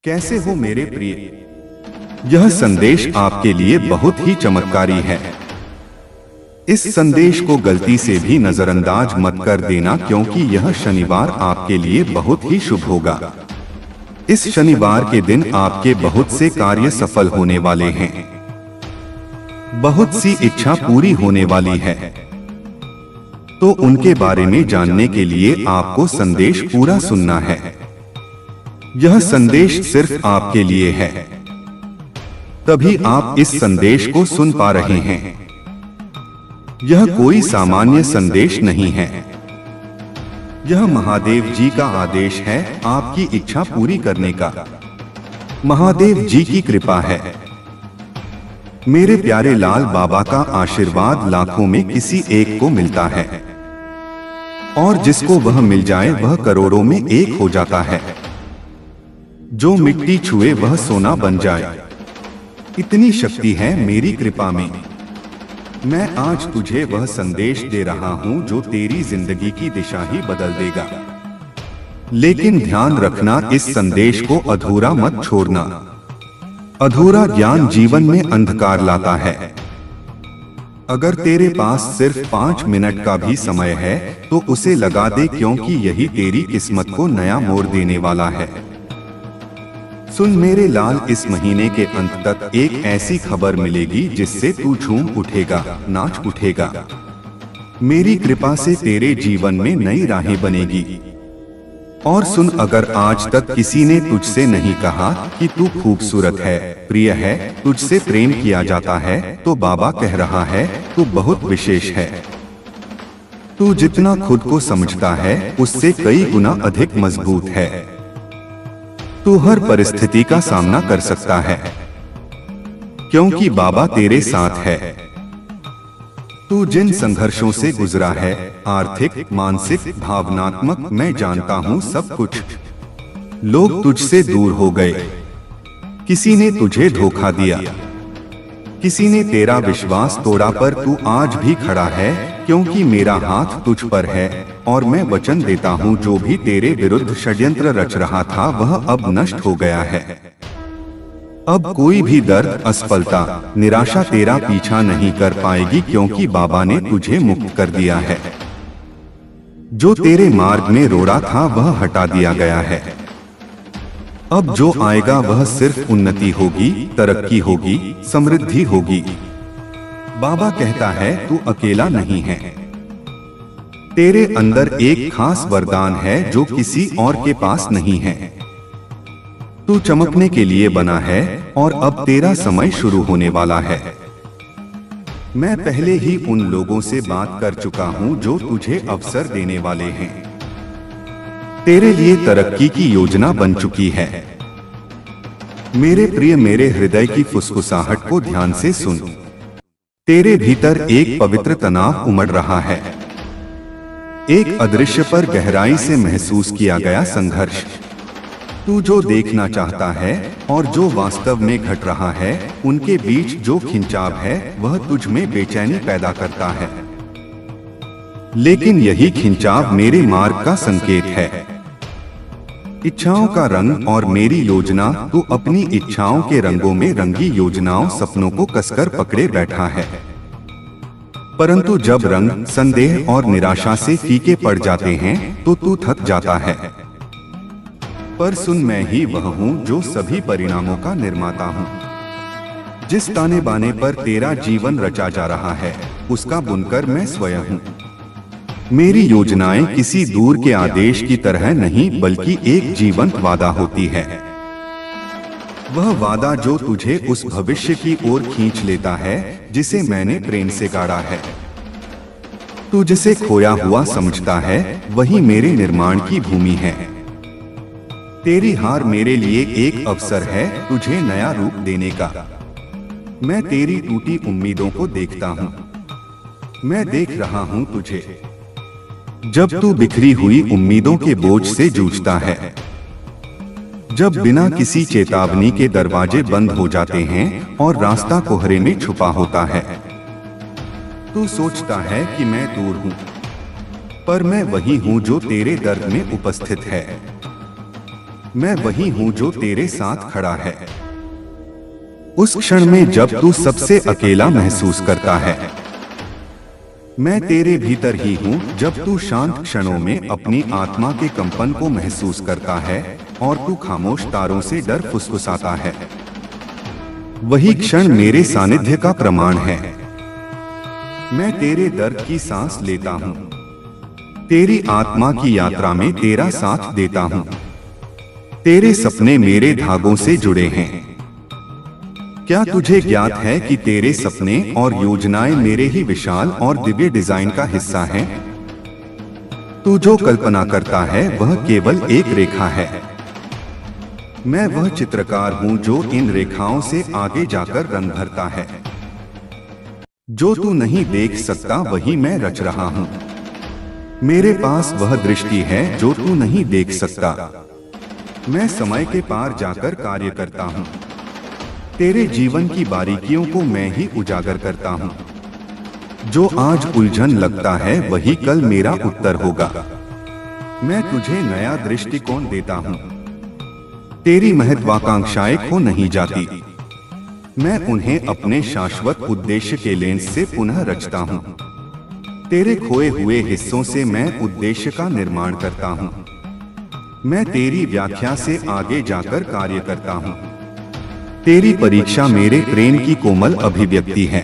कैसे हो मेरे प्रिय। यह संदेश आपके लिए बहुत ही चमत्कारी है। इस संदेश को गलती से भी नजरअंदाज मत कर देना, क्योंकि यह शनिवार आपके लिए बहुत ही शुभ होगा। इस शनिवार के दिन आपके बहुत से कार्य सफल होने वाले हैं। बहुत सी इच्छा पूरी होने वाली है। तो उनके बारे में जानने के लिए आपको संदेश पूरा सुनना है। यह संदेश सिर्फ आपके लिए है, तभी आप इस संदेश को सुन पा रहे हैं। यह कोई सामान्य संदेश नहीं है। यह महादेव जी का आदेश है, आपकी इच्छा पूरी करने का। महादेव जी की कृपा है। मेरे प्यारे लाल बाबा का आशीर्वाद लाखों में किसी एक को मिलता है, और जिसको वह मिल जाए वह करोड़ों में एक हो जाता है। जो मिट्टी छुए वह सोना बन जाए, इतनी शक्ति है मेरी कृपा में। मैं आज तुझे वह संदेश दे रहा हूं जो तेरी जिंदगी की दिशा ही बदल देगा। लेकिन ध्यान रखना, इस संदेश को अधूरा मत छोड़ना। अधूरा ज्ञान जीवन में अंधकार लाता है। अगर तेरे पास सिर्फ 5 मिनट का भी समय है तो उसे लगा दे, क्योंकि यही तेरी किस्मत को नया मोड़ देने वाला है। सुन मेरे लाल, इस महीने के अंत तक एक ऐसी खबर मिलेगी जिससे तू झूम उठेगा, नाच उठेगा। मेरी कृपा से तेरे जीवन में नई राहें बनेगी। और सुन, अगर आज तक किसी ने तुझसे नहीं कहा कि तू खूबसूरत है, प्रिय है, तुझसे प्रेम किया जाता है, तो बाबा कह रहा है तू बहुत विशेष है। तू जितना खुद को समझता है उससे कई गुना अधिक मजबूत है। तू हर परिस्थिति का सामना कर सकता है, क्योंकि बाबा तेरे साथ है। तू जिन संघर्षों से गुजरा है, आर्थिक, मानसिक, भावनात्मक, मैं जानता हूँ सब कुछ। लोग तुझसे दूर हो गए, किसी ने तुझे धोखा दिया, किसी ने तेरा विश्वास तोड़ा, पर तू आज भी खड़ा है, क्योंकि मेरा हाथ तुझ पर है। और मैं वचन देता हूँ, जो भी तेरे विरुद्ध षड्यंत्र रच रहा था वह अब नष्ट हो गया है। अब कोई भी दर्द, असफलता, निराशा तेरा पीछा नहीं कर पाएगी, क्योंकि बाबा ने तुझे मुक्त कर दिया है। जो तेरे मार्ग में रोड़ा था वह हटा दिया गया है। अब जो आएगा वह सिर्फ उन्नति होगी, तरक्की होगी, समृद्धि होगी। बाबा कहता है तू अकेला नहीं है। तेरे अंदर एक खास वरदान है जो किसी और के पास नहीं है। तू चमकने के लिए बना है, और अब तेरा समय शुरू होने वाला है। मैं पहले ही उन लोगों से बात कर चुका हूं जो तुझे अवसर देने वाले हैं। तेरे लिए तरक्की की योजना बन चुकी है। मेरे प्रिय, मेरे हृदय की फुसफुसाहट को ध्यान से सुन। तेरे भीतर एक पवित्र तनाव उमड़ रहा है, एक अदृश्य पर गहराई से महसूस किया गया संघर्ष। तू जो देखना चाहता है और जो वास्तव में घट रहा है, उनके बीच जो खिंचाव है वह तुझ में बेचैनी पैदा करता है। लेकिन यही खिंचाव मेरे मार्ग का संकेत है। इच्छाओं का रंग और मेरी योजना, तू अपनी इच्छाओं के रंगों में रंगी योजनाओं, सपनों को कसकर पकड़े बैठा है। परंतु जब रंग संदेह और निराशा से फीके पड़ जाते हैं तो तू थक जाता है। पर सुन, मैं ही वह हूँ जो सभी परिणामों का निर्माता हूँ। जिस ताने बाने पर तेरा जीवन रचा जा रहा है उसका बुनकर मैं स्वयं हूँ। मेरी योजनाएं किसी दूर के आदेश की तरह नहीं, बल्कि एक जीवंत वादा होती है। वह वादा जो तुझे उस भविष्य की ओर खींच लेता है जिसे मैंने प्रेम से गाड़ा है। तू जिसे खोया हुआ समझता है वही मेरे निर्माण की भूमि है। तेरी हार मेरे लिए एक अवसर है तुझे नया रूप देने का। मैं तेरी टूटी उम्मीदों को देखता हूँ। मैं देख रहा हूँ तुझे, जब तू बिखरी हुई उम्मीदों के बोझ से जूझता है, जब बिना किसी चेतावनी के दरवाजे बंद हो जाते हैं और रास्ता कोहरे में छुपा होता है। तू सोचता है कि मैं दूर हूं, पर मैं वही हूं जो तेरे दर्द में उपस्थित है। मैं वही हूँ जो तेरे साथ खड़ा है। उस क्षण में जब तू सबसे अकेला महसूस करता है, मैं तेरे भीतर ही हूँ। जब तू शांत क्षणों में अपनी आत्मा के कंपन को महसूस करता है और तू खामोश तारों से डर फुसफुसाता है, वही क्षण मेरे सानिध्य का प्रमाण है। मैं तेरे दर्द की सांस लेता हूँ, तेरी आत्मा की यात्रा में तेरा साथ देता हूँ। तेरे सपने मेरे धागों से जुड़े हैं। क्या तुझे ज्ञात है कि तेरे सपने और योजनाएं मेरे ही विशाल और दिव्य डिजाइन का हिस्सा हैं? तू जो कल्पना करता है वह केवल एक रेखा है। मैं वह चित्रकार हूँ जो इन रेखाओं से आगे जाकर रंग भरता है। जो तू नहीं देख सकता वही मैं रच रहा हूँ। मेरे पास वह दृष्टि है जो तू नहीं देख सकता। मैं समय के पार जाकर कार्य करता हूँ। तेरे जीवन की बारीकियों को मैं ही उजागर करता हूँ। जो आज उलझन लगता है वही कल मेरा उत्तर होगा। मैं तुझे नया दृष्टिकोण देता हूँ। तेरी महत्वाकांक्षाएं खो नहीं जाती। मैं उन्हें अपने शाश्वत उद्देश्य के लेंस से पुनः रचता हूँ। तेरे खोए हुए हिस्सों से मैं उद्देश्य का निर्माण करता हूँ। मैं तेरी व्याख्या से आगे जाकर कार्य करता हूँ। तेरी परीक्षा मेरे प्रेम की कोमल अभिव्यक्ति है।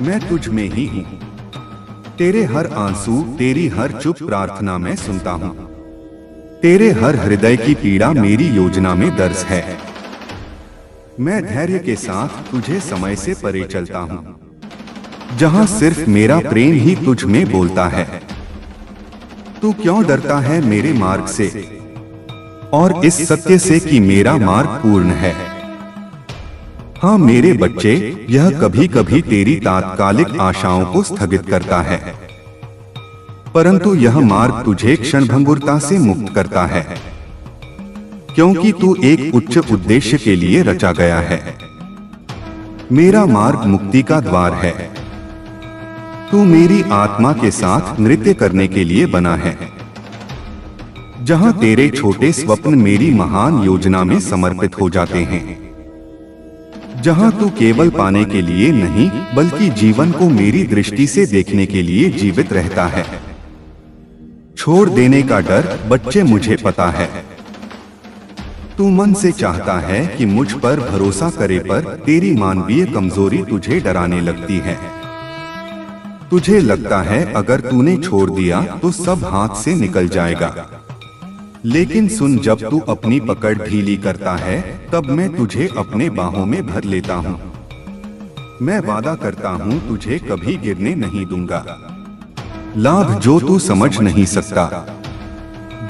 मैं तुझ में ही हूँ। तेरे हर आंसू, तेरी हर चुप प्रार्थना मैं सुनता हूँ। तेरे हर हृदय की पीड़ा मेरी योजना में दर्ज है। मैं धैर्य के साथ तुझे समय से परे चलता हूँ, जहाँ सिर्फ मेरा प्रेम ही तुझ में बोलता है। तू क्यों डरता है मेरे मार्ग से और इस सत्य से कि मेरा मार्ग पूर्ण है? हाँ मेरे बच्चे, यह कभी कभी तेरी तात्कालिक आशाओं को स्थगित करता है, परंतु यह मार्ग तुझे क्षणभंगुरता से मुक्त करता है, क्योंकि तू एक उच्च उद्देश्य के लिए रचा गया है। मेरा मार्ग मुक्ति का द्वार है। तू मेरी आत्मा के साथ नृत्य करने के लिए बना है, जहां तेरे छोटे स्वप्न मेरी महान योजना में समर्पित हो जाते हैं। जहां तू केवल पाने के लिए नहीं बल्कि जीवन को मेरी दृष्टि से देखने के लिए जीवित रहता है। छोड़ देने का डर, बच्चे मुझे पता है। तू मन से चाहता है कि मुझ पर भरोसा करे, पर तेरी मानवीय कमजोरी तुझे डराने लगती है। तुझे लगता है अगर तूने छोड़ दिया तो सब हाथ से निकल जाएगा। लेकिन सुन, जब तू अपनी पकड़ ढीली करता है तब मैं तुझे अपने बाहों में भर लेता हूँ। मैं वादा करता हूँ तुझे कभी गिरने नहीं दूंगा। लाभ जो तू समझ नहीं सकता,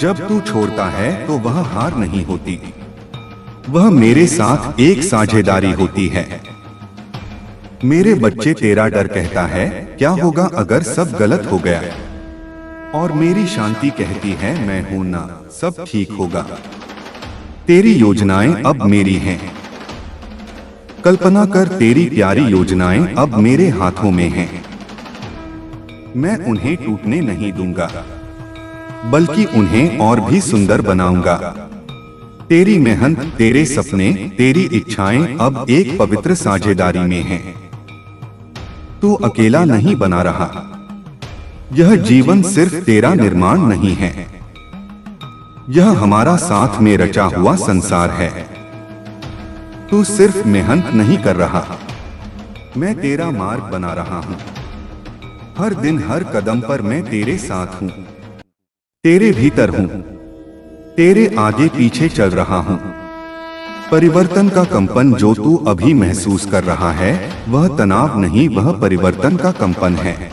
जब तू छोड़ता है तो वह हार नहीं होती, वह मेरे साथ एक साझेदारी होती है। मेरे बच्चे, तेरा डर कहता है क्या होगा अगर सब गलत हो गया, और मेरी शांति कहती है मैं हूं ना, सब ठीक होगा। तेरी योजनाएं अब मेरी हैं। कल्पना कर, तेरी प्यारी योजनाएं अब मेरे हाथों में हैं। मैं उन्हें टूटने नहीं दूंगा, बल्कि उन्हें और भी सुंदर बनाऊंगा। तेरी मेहनत, तेरे सपने, तेरी इच्छाएं अब एक पवित्र साझेदारी में हैं। तू अकेला नहीं बना रहा। यह जीवन सिर्फ तेरा निर्माण नहीं है, यह हमारा साथ में रचा हुआ संसार है। तू सिर्फ मेहनत नहीं कर रहा, मैं तेरा मार्ग बना रहा हूँ। हर दिन हर कदम पर मैं तेरे साथ हूँ, तेरे भीतर हूँ, तेरे आगे पीछे चल रहा हूँ। परिवर्तन का कंपन जो तू अभी महसूस कर रहा है वह तनाव नहीं, वह परिवर्तन का कंपन है।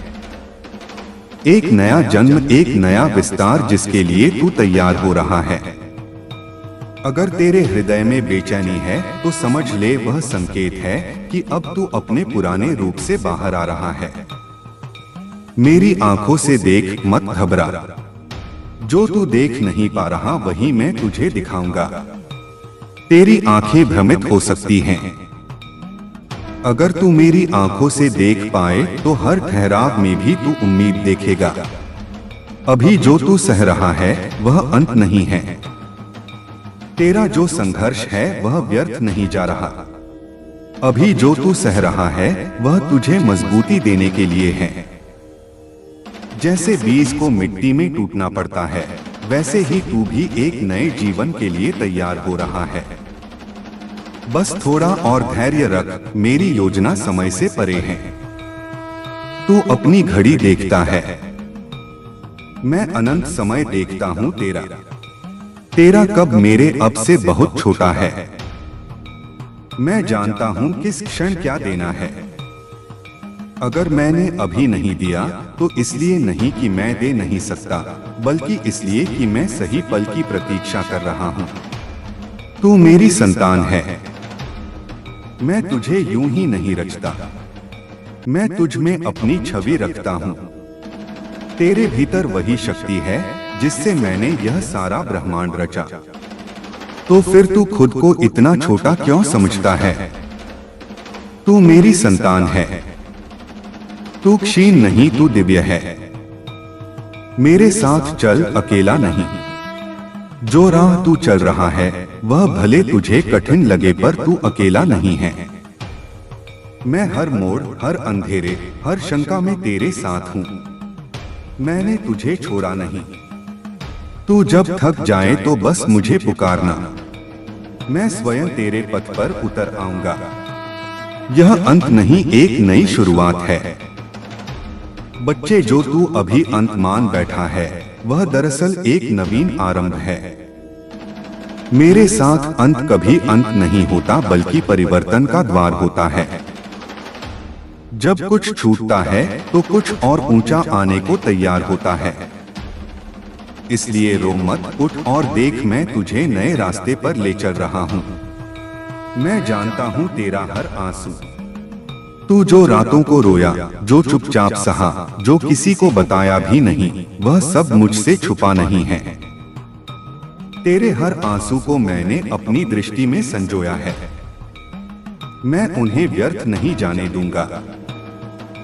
एक नया जन्म, एक नया विस्तार जिसके लिए तू तैयार हो रहा है। अगर तेरे हृदय में बेचैनी है तो समझ ले वह संकेत है कि अब तू अपने पुराने रूप से बाहर आ रहा है। मेरी आंखों से देख, मत घबरा। जो तू देख नहीं पा रहा वही मैं तुझे दिखाऊंगा। तेरी आंखें भ्रमित हो सकती हैं। अगर तू मेरी आंखों से देख पाए तो हर ठहराव में भी तू उम्मीद देखेगा। अभी जो तू सह रहा है वह अंत नहीं है, तेरा जो संघर्ष है वह व्यर्थ नहीं जा रहा। अभी जो तू सह रहा है वह तुझे मजबूती देने के लिए है। जैसे बीज को मिट्टी में टूटना पड़ता है, वैसे ही तू भी एक नए जीवन के लिए तैयार हो रहा है। बस थोड़ा और धैर्य रख, मेरी योजना समय से परे है। तू अपनी घड़ी देखता है, मैं अनंत समय देखता हूं तेरा। तेरा कब मेरे अब से बहुत छोटा है। मैं जानता हूं किस क्षण क्या देना है। अगर मैंने अभी नहीं दिया तो इसलिए नहीं कि मैं दे नहीं सकता, बल्कि इसलिए कि मैं सही पल की प्रतीक्षा कर रहा हूं। तू मेरी संतान है। मैं तुझे यूं ही नहीं रचता, मैं तुझ में अपनी छवि रखता हूं। तेरे भीतर वही शक्ति है जिससे मैंने यह सारा ब्रह्मांड रचा। तो फिर तू खुद को इतना छोटा क्यों समझता है? तू मेरी संतान है। तू क्षीण नहीं, तू दिव्य है। मेरे साथ चल, अकेला नहीं। जो राह तू चल रहा है वह भले तुझे कठिन लगे पर तू अकेला नहीं है। मैं हर मोड़, हर अंधेरे, हर शंका में तेरे साथ हूं। मैंने तुझे छोड़ा नहीं। तू जब थक जाए तो बस मुझे पुकारना, मैं स्वयं तेरे पथ पर उतर आऊंगा। यह अंत नहीं, एक नई शुरुआत है। बच्चे, जो तू अभी अंत मान बैठा है वह दरअसल एक नवीन आरंभ है। मेरे साथ अंत कभी अंत नहीं होता, बल्कि परिवर्तन का द्वार होता है। जब कुछ छूटता है तो कुछ और ऊंचा आने को तैयार होता है। इसलिए रो मत, उठ और देख, मैं तुझे नए रास्ते पर ले चल रहा हूं। मैं जानता हूं तेरा हर आंसू। तू जो रातों को रोया, जो चुपचाप सहा, जो किसी को बताया भी नहीं, वह सब मुझसे छुपा नहीं है। तेरे हर आंसू को मैंने अपनी दृष्टि में संजोया है। मैं उन्हें व्यर्थ नहीं जाने दूंगा।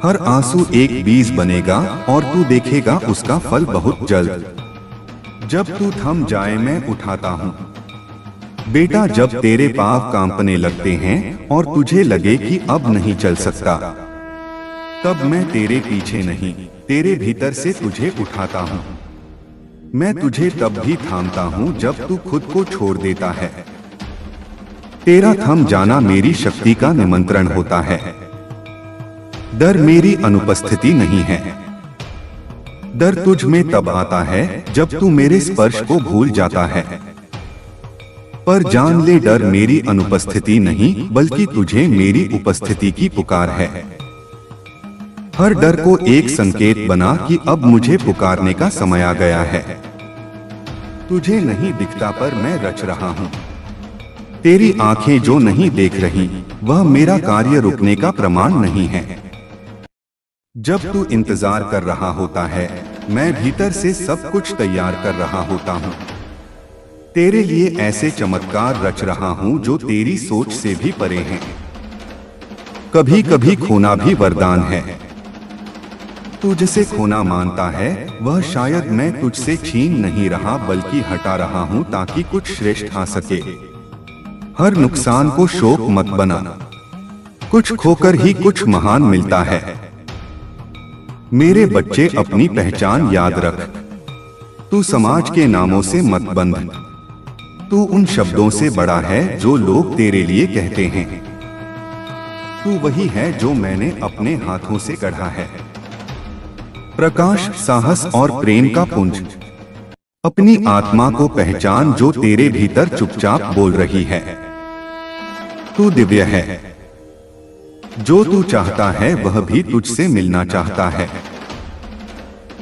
हर आंसू एक बीज बनेगा और तू देखेगा उसका फल बहुत जल्द। जब तू थम जाए मैं उठाता हूँ। बेटा, जब तेरे पाँव कांपने लगते हैं और तुझे लगे कि अब नहीं चल सकता, तब मैं तेरे पीछे नहीं, तेरे भीतर से तुझे उठाता हूँ। मैं तुझे तब भी थामता हूँ जब तू खुद को छोड़ देता है। तेरा थम जाना मेरी शक्ति का निमंत्रण होता है। डर मेरी अनुपस्थिति नहीं है। डर तुझ में तब आता है जब तू मेरे स्पर्श को भूल जाता है। पर जान ले, डर मेरी अनुपस्थिति नहीं, बल्कि तुझे मेरी उपस्थिति की पुकार है। हर डर को एक संकेत बना कि अब मुझे पुकारने का समय आ गया है। तुझे नहीं दिखता पर मैं रच रहा हूँ। तेरी आंखें जो नहीं देख रही वह मेरा कार्य रुकने का प्रमाण नहीं है। जब तू इंतजार कर रहा होता है, मैं भीतर से सब कुछ तैयार कर रहा होता हूँ। तेरे लिए ऐसे चमत्कार रच रहा हूँ जो तेरी सोच से भी परे हैं। कभी कभी खोना भी वरदान है। तू जिसे खोना मानता है वह शायद मैं तुझसे छीन नहीं रहा, बल्कि हटा रहा हूँ ताकि कुछ श्रेष्ठ आ सके। हर नुकसान को शोक मत बना। कुछ खोकर ही कुछ महान मिलता है। मेरे बच्चे, अपनी पहचान याद रख। तू समाज के नामों से मत बंध। तू उन शब्दों से बड़ा है जो लोग तेरे लिए कहते हैं। तू वही है जो मैंने अपने हाथों से गढ़ा है। प्रकाश, साहस और प्रेम का पुंज। अपनी आत्मा को पहचान जो तेरे भीतर चुपचाप बोल रही है। तू दिव्य है। जो तू चाहता है वह भी तुझसे मिलना चाहता है।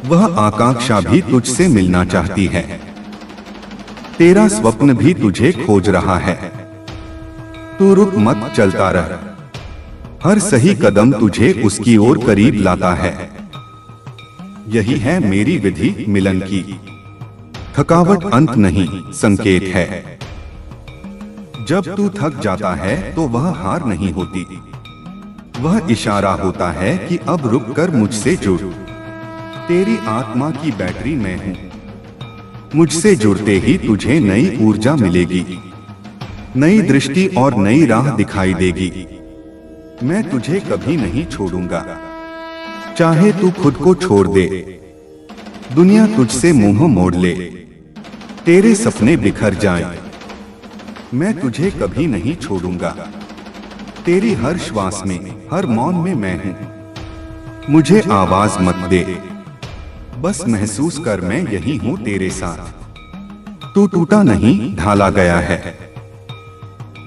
वह आकांक्षा भी तुझसे मिलना चाहती है। तेरा स्वप्न भी तुझे खोज रहा है। तू रुक मत, चलता रह। हर सही कदम तुझे उसकी ओर करीब लाता है। यही है मेरी विधि मिलन की। थकावट अंत नहीं, संकेत है। जब तू थक जाता है तो वह हार नहीं होती। वह इशारा होता है कि अब रुक कर मुझसे जुड़। तेरी आत्मा की बैटरी मैं हूं। मुझसे जुड़ते ही तुझे नई ऊर्जा मिलेगी, नई दृष्टि और नई राह दिखाई देगी। मैं तुझे कभी नहीं छोड़ूंगा, चाहे तू खुद को छोड़ दे, दुनिया तुझसे मुंह मोड़ ले, तेरे सपने बिखर जाएं, मैं तुझे कभी नहीं छोड़ूंगा। तेरी हर श्वास में, हर मौन में मैं हूं। मुझे आवाज मत दे, बस महसूस कर मैं यही हूं तेरे साथ। तू टूटा नहीं, ढाला गया है।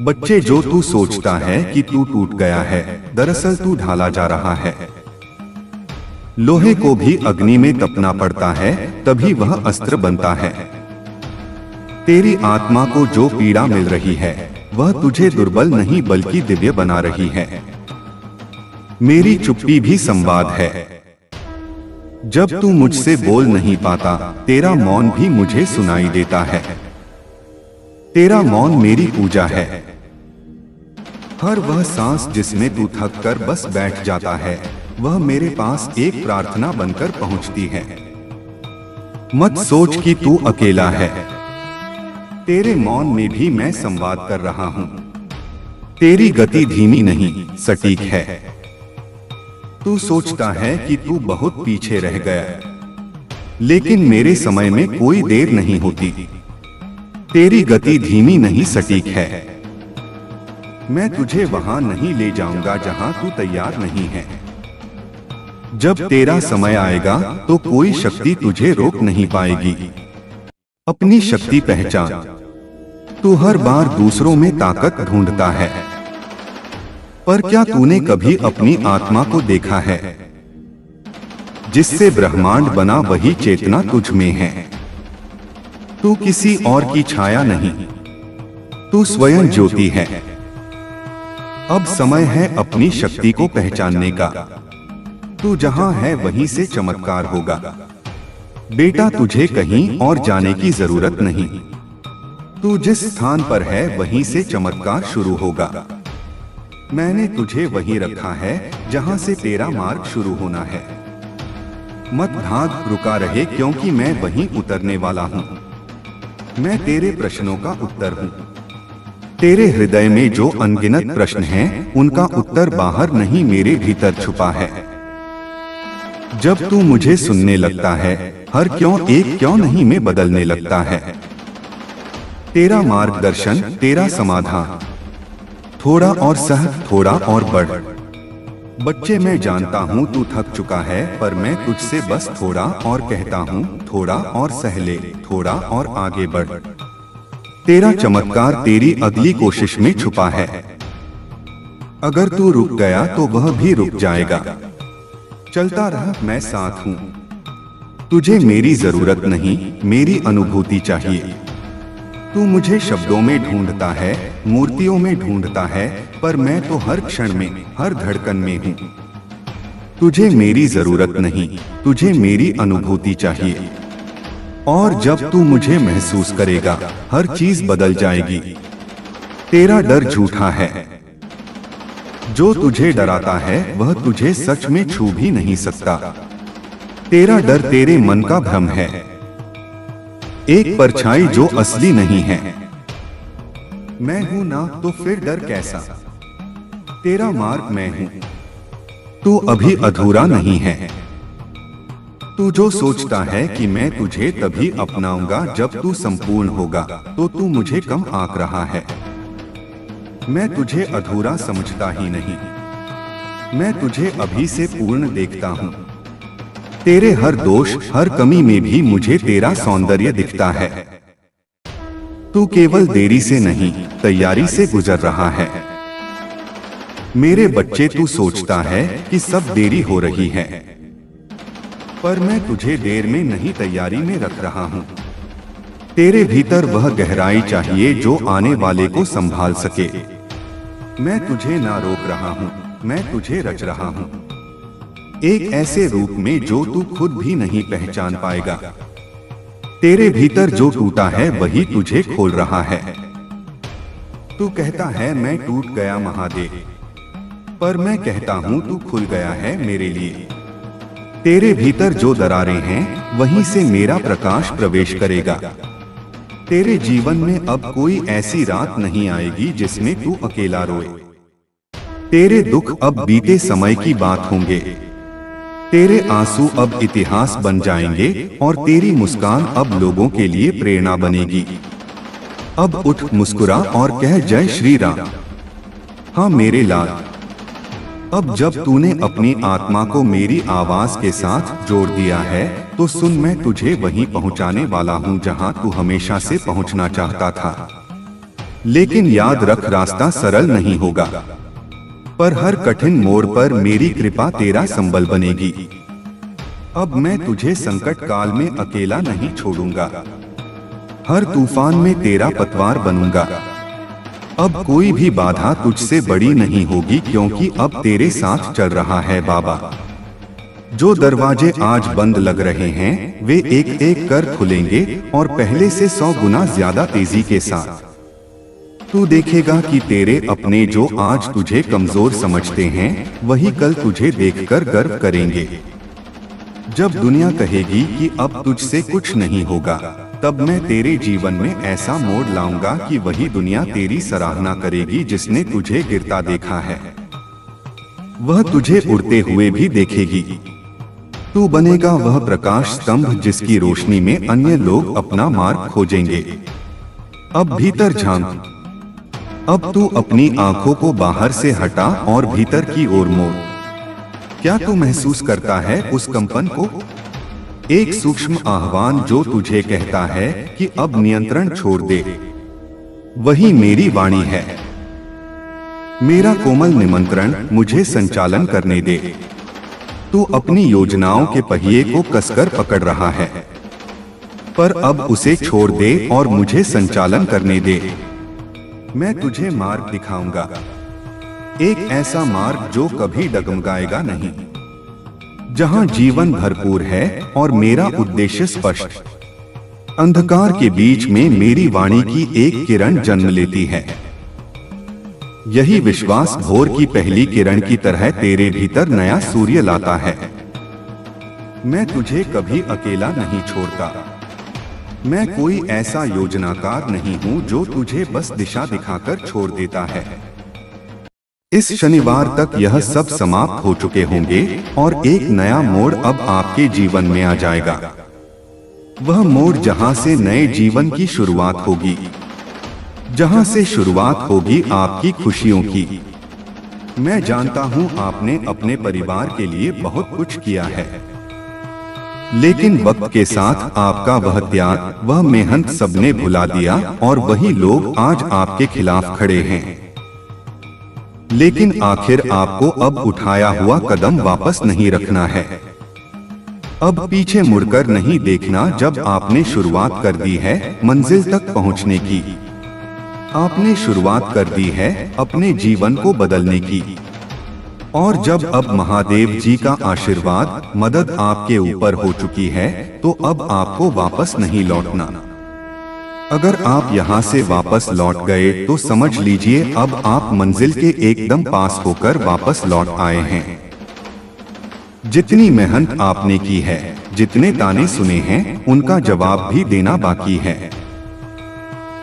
बच्चे, जो तू सोचता है कि तू टूट गया है, दरअसल तू ढाला जा रहा है। लोहे को भी अग्नि में तपना पड़ता है, तभी वह अस्त्र बनता है। तेरी आत्मा को जो पीड़ा मिल रही है, वह तुझे दुर्बल नहीं बल्कि दिव्य बना रही है। मेरी चुप्पी भी संवाद है। जब तू मुझसे बोल नहीं पाता, तेरा मौन भी मुझे सुनाई देता है। तेरा मौन मेरी पूजा है। हर वह सांस जिसमें तू थक कर बस बैठ जाता है, वह मेरे पास एक प्रार्थना बनकर पहुंचती है। मत सोच कि तू अकेला है, तेरे मौन में भी मैं संवाद कर रहा हूं। तेरी गति धीमी नहीं, सटीक है। तू सोचता है कि तू बहुत पीछे रह गया, लेकिन मेरे समय में कोई देर नहीं होती। तेरी गति धीमी नहीं, सटीक है। मैं तुझे वहां नहीं ले जाऊंगा जहां तू तैयार नहीं है। जब तेरा समय आएगा तो कोई शक्ति तुझे रोक नहीं पाएगी। अपनी शक्ति पहचान। तू हर बार दूसरों में ताकत ढूंढता है, पर क्या तूने कभी अपनी आत्मा को देखा है? जिससे ब्रह्मांड बना वही चेतना तुझ में है। तू किसी और की छाया नहीं, तू स्वयं ज्योति है। अब समय है अपनी शक्ति को पहचानने का। तू जहां है वहीं से चमत्कार होगा। बेटा, तुझे कहीं और जाने की जरूरत नहीं। तू जिस स्थान पर है वहीं से चमत्कार शुरू होगा। मैंने तुझे वहीं रखा है जहां से तेरा मार्ग शुरू होना है। मत भाग, रुका रहे, क्योंकि मैं वहीं उतरने वाला हूं। मैं तेरे प्रश्नों का उत्तर हूं। तेरे हृदय में जो अनगिनत प्रश्न हैं, उनका उत्तर बाहर नहीं, मेरे भीतर छुपा है। जब तू मुझे सुनने लगता है, हर क्यों एक क्यों नहीं में बदलने लगता है। तेरा मार्गदर्शन, तेरा समाधान, थोड़ा और सह, थोड़ा और बढ़। बच्चे, मैं जानता हूँ तू थक चुका है, पर मैं तुझसे बस थोड़ा और कहता हूँ, थोड़ा और सह ले, थोड़ा और आगे बढ़। तेरा चमत्कार तेरी अगली कोशिश में छुपा है। अगर तू रुक गया तो वह भी रुक जाएगा। चलता रह, मैं साथ हूँ। तुझे मेरी जरूरत नहीं, मेरी अनुभूति चाहिए। तू मुझे शब्दों में ढूंढता है, मूर्तियों में ढूंढता है, पर मैं तो हर क्षण में, हर धड़कन में हूँ। तुझे मेरी जरूरत नहीं, तुझे मेरी अनुभूति चाहिए। और जब तू मुझे महसूस करेगा, हर चीज बदल जाएगी। तेरा डर झूठा है। जो तुझे डराता है वह तुझे सच में छू भी नहीं सकता। तेरा डर तेरे मन का भ्रम है, एक परछाई जो असली नहीं है। मैं हूं ना, तो फिर डर कैसा? तेरा मार्ग मैं हूं, तू अभी अधूरा नहीं है। तू जो सोचता है कि मैं तुझे तभी अपनाऊंगा जब तू संपूर्ण होगा, तो तू मुझे कम आंक रहा है। मैं तुझे अधूरा समझता ही नहीं, मैं तुझे अभी से पूर्ण देखता हूं। तेरे हर दोष, हर कमी में भी मुझे तेरा सौंदर्य दिखता है। तू केवल देरी से नहीं, तैयारी से गुजर रहा है। मेरे बच्चे, तू सोचता है कि सब देरी हो रही है, पर मैं तुझे देर में नहीं, तैयारी में रख रहा हूं। तेरे भीतर वह गहराई चाहिए जो आने वाले को संभाल सके। मैं तुझे ना रोक रहा हूं, मैं तुझे रच रहा हूं, एक ऐसे रूप में जो तू खुद भी नहीं पहचान पाएगा। तेरे भीतर जो टूटा है वही तुझे खोल रहा है। तू कहता है मैं टूट गया महादेव, पर मैं कहता हूं तू खुल गया है मेरे लिए। तेरे भीतर जो दरारें हैं वहीं से मेरा प्रकाश प्रवेश करेगा। तेरे जीवन में अब कोई ऐसी रात नहीं आएगी जिसमें तू अकेला रोए। तेरे दुख अब बीते समय की बात होंगे। तेरे आंसू अब इतिहास बन जाएंगे और तेरी मुस्कान अब लोगों के लिए प्रेरणा बनेगी। अब उठ, मुस्कुरा और कह जय श्री राम। हाँ मेरे लाल, अब जब तूने अपनी आत्मा को मेरी आवाज के साथ जोड़ दिया है तो सुन, मैं तुझे वहीं पहुंचाने वाला हूं जहां तू हमेशा से पहुंचना चाहता था। लेकिन याद रख, रास्ता सरल नहीं होगा, पर हर कठिन मोड़ पर मेरी कृपा तेरा संबल बनेगी। अब मैं तुझे संकट काल में अकेला नहीं छोड़ूंगा, हर तूफान में तेरा पतवार बनूंगा। अब कोई भी बाधा तुझसे बड़ी नहीं होगी, क्योंकि अब तेरे साथ चल रहा है बाबा। जो दरवाजे आज बंद लग रहे हैं वे एक एक कर खुलेंगे और पहले से 100 गुना ज्यादा तेजी के साथ। तू देखेगा कि तेरे अपने जो आज तुझे कमजोर समझते हैं वही कल तुझे देखकर गर्व करेंगे। जब दुनिया कहेगी कि अब तुझसे कुछ नहीं होगा, तब मैं तेरे जीवन में ऐसा मोड़ लाऊंगा कि वही दुनिया तेरी सराहना करेगी जिसने तुझे गिरता देखा है। वह तुझे उड़ते हुए भी देखेगी। तू बनेगा वह प्रकाश स्तंभ जिसकी रोशनी में अन्य लोग अपना मार्ग खोजेंगे। अब भीतर झांक, अब तू अपनी आंखों को बाहर से हटा और भीतर की ओर मोड़। क्या तू महसूस करता है उस कंपन को? एक सूक्ष्म आह्वान जो तुझे कहता है कि अब नियंत्रण छोड़ दे। वही मेरी वाणी है, मेरा कोमल निमंत्रण, मुझे संचालन करने दे। तू अपनी योजनाओं के पहिए को कसकर पकड़ रहा है, पर अब उसे छोड़ दे और मुझे संचालन करने दे। मैं तुझे मार्ग दिखाऊंगा, एक ऐसा मार्ग जो कभी डगमगाएगा नहीं, जहां जीवन भरपूर है और मेरा उद्देश्य स्पष्ट। अंधकार के बीच में मेरी वाणी की एक किरण जन्म लेती है। यही विश्वास भोर की पहली किरण की तरह तेरे भीतर नया सूर्य लाता है। मैं तुझे कभी अकेला नहीं छोड़ता। मैं कोई ऐसा योजनाकार नहीं हूं जो तुझे बस दिशा दिखाकर छोड़ देता है। इस शनिवार तक यह सब समाप्त हो चुके होंगे और एक नया मोड़ अब आपके जीवन में आ जाएगा। वह मोड़ जहां से नए जीवन की शुरुआत होगी, जहां से शुरुआत होगी आपकी खुशियों की। मैं जानता हूं आपने अपने परिवार के लिए बहुत कुछ किया है, लेकिन वक्त के साथ आपका वह त्याग, वह मेहनत सबने भुला दिया और वही लोग आज आपके खिलाफ खड़े हैं। लेकिन आखिर आपको अब उठाया हुआ कदम वापस नहीं रखना है। अब पीछे मुड़कर नहीं देखना। जब आपने शुरुआत कर दी है मंजिल तक पहुंचने की, आपने शुरुआत कर दी है अपने जीवन को बदलने की। और जब अब महादेव जी का आशीर्वाद, मदद आपके ऊपर हो चुकी है, तो अब आपको वापस नहीं लौटना। अगर आप यहाँ से वापस लौट गए तो समझ लीजिए अब आप मंजिल के एकदम पास होकर वापस लौट आए हैं। जितनी मेहनत आपने की है, जितने ताने सुने हैं, उनका जवाब भी देना बाकी है।